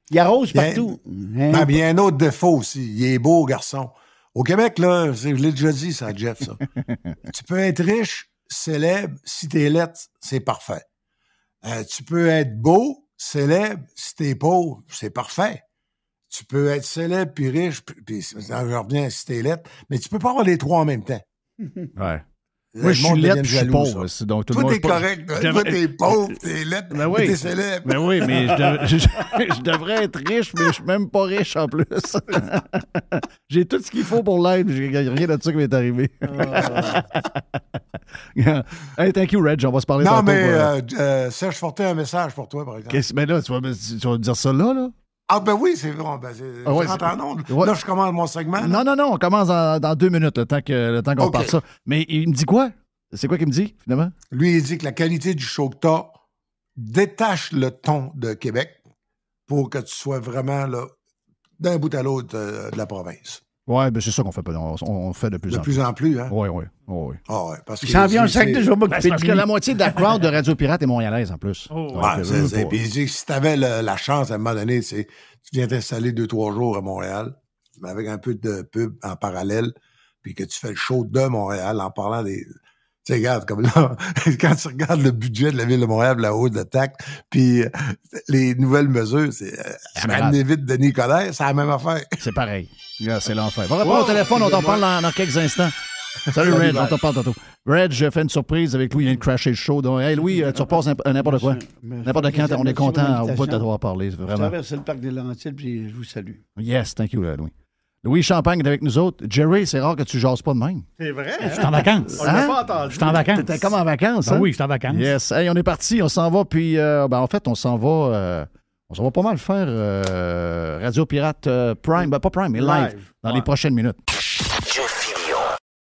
Il arrose Bien- partout. Hein? Ben, mais il y a un autre défaut aussi. Il est beau, garçon. Au Québec, là, je l'ai déjà dit, ça, Jeff, ça. Tu peux être riche, célèbre, si t'es lettre, c'est parfait. Tu peux être beau, célèbre, si t'es pauvre, c'est parfait. Tu peux être célèbre puis riche, puis je reviens si t'es lettre, mais tu peux pas avoir les trois en même temps. Ouais. Le Moi, je suis monde lettre, devient je suis jaloux, pauvre. ça. c'est Donc, tout le Toi, monde. t'es correct. Toi, devrais- t'es pauvre, t'es lettre, Ben mais oui. t'es célèbre. Ben oui, mais je devrais être riche, mais je suis même pas riche en plus. J'ai tout ce qu'il faut pour l'être. J'ai rien de ça qui m'est arrivé. Hey, thank you, Reg. On va se parler Non, tantôt. mais Serge Fortin a un message pour toi, par exemple. Mais là, tu vas me dire ça là? Ah, ben oui, c'est vrai. Ben, Ah ouais, je rentre en onde. ouais. Là, je commence mon segment. là. Non, on commence dans 2 minutes, le temps qu'on OK. parle ça. Mais il me dit quoi? C'est quoi qu'il me dit, finalement? Lui, il dit que la qualité du show que t'as détache le ton de Québec pour que tu sois vraiment là, d'un bout à l'autre de la province. Ouais, ben c'est ça qu'on fait. On fait de plus De en plus. plus en plus, hein? Oui. Ah ouais, parce que Il s'en vient un sac de je vais Ben, m'occuper c'est de parce que lui. la moitié de la crowd de Radio Pirate est montréalaise en plus. Donc, Ouais, veux c'est. pas. Puis il dit que si t'avais la chance, à un moment donné, tu viens t'installer 2-3 jours à Montréal, mais avec un peu de pub en parallèle, puis que tu fais le show de Montréal en parlant des... Tu sais, regarde, comme là, quand tu regardes le budget de la Ville de Montréal, la hausse de taxe, puis les nouvelles mesures, c'est malade. ramener vite de Nicolas, c'est la même affaire. C'est pareil. Là, c'est l'enfer. Va répondre au téléphone, on t'en parle dans quelques instants. Salut, Reg, on t'en parle tantôt. Reg, j'ai fait une surprise avec Louis, il vient de crasher le show. Donc, hey, Louis, tu repasses n'importe quoi. N'importe quand, on est content au bout de t'avoir parlé, Je vraiment. traverse le parc des Laurentides, puis je vous salue. Yes, thank you, Louis. Louis Champagne est avec nous autres. Jerry, c'est rare que tu jases pas de même. C'est vrai. Je suis en vacances. On l'a pas entendu. Je suis en vacances. T'étais comme en vacances, Ben hein? oui, je suis en vacances. Yes. Hey, on est parti, on s'en va, puis en fait, on s'en va pas mal faire Radio Pirate Prime, ben pas Prime, mais live, dans les prochaines minutes.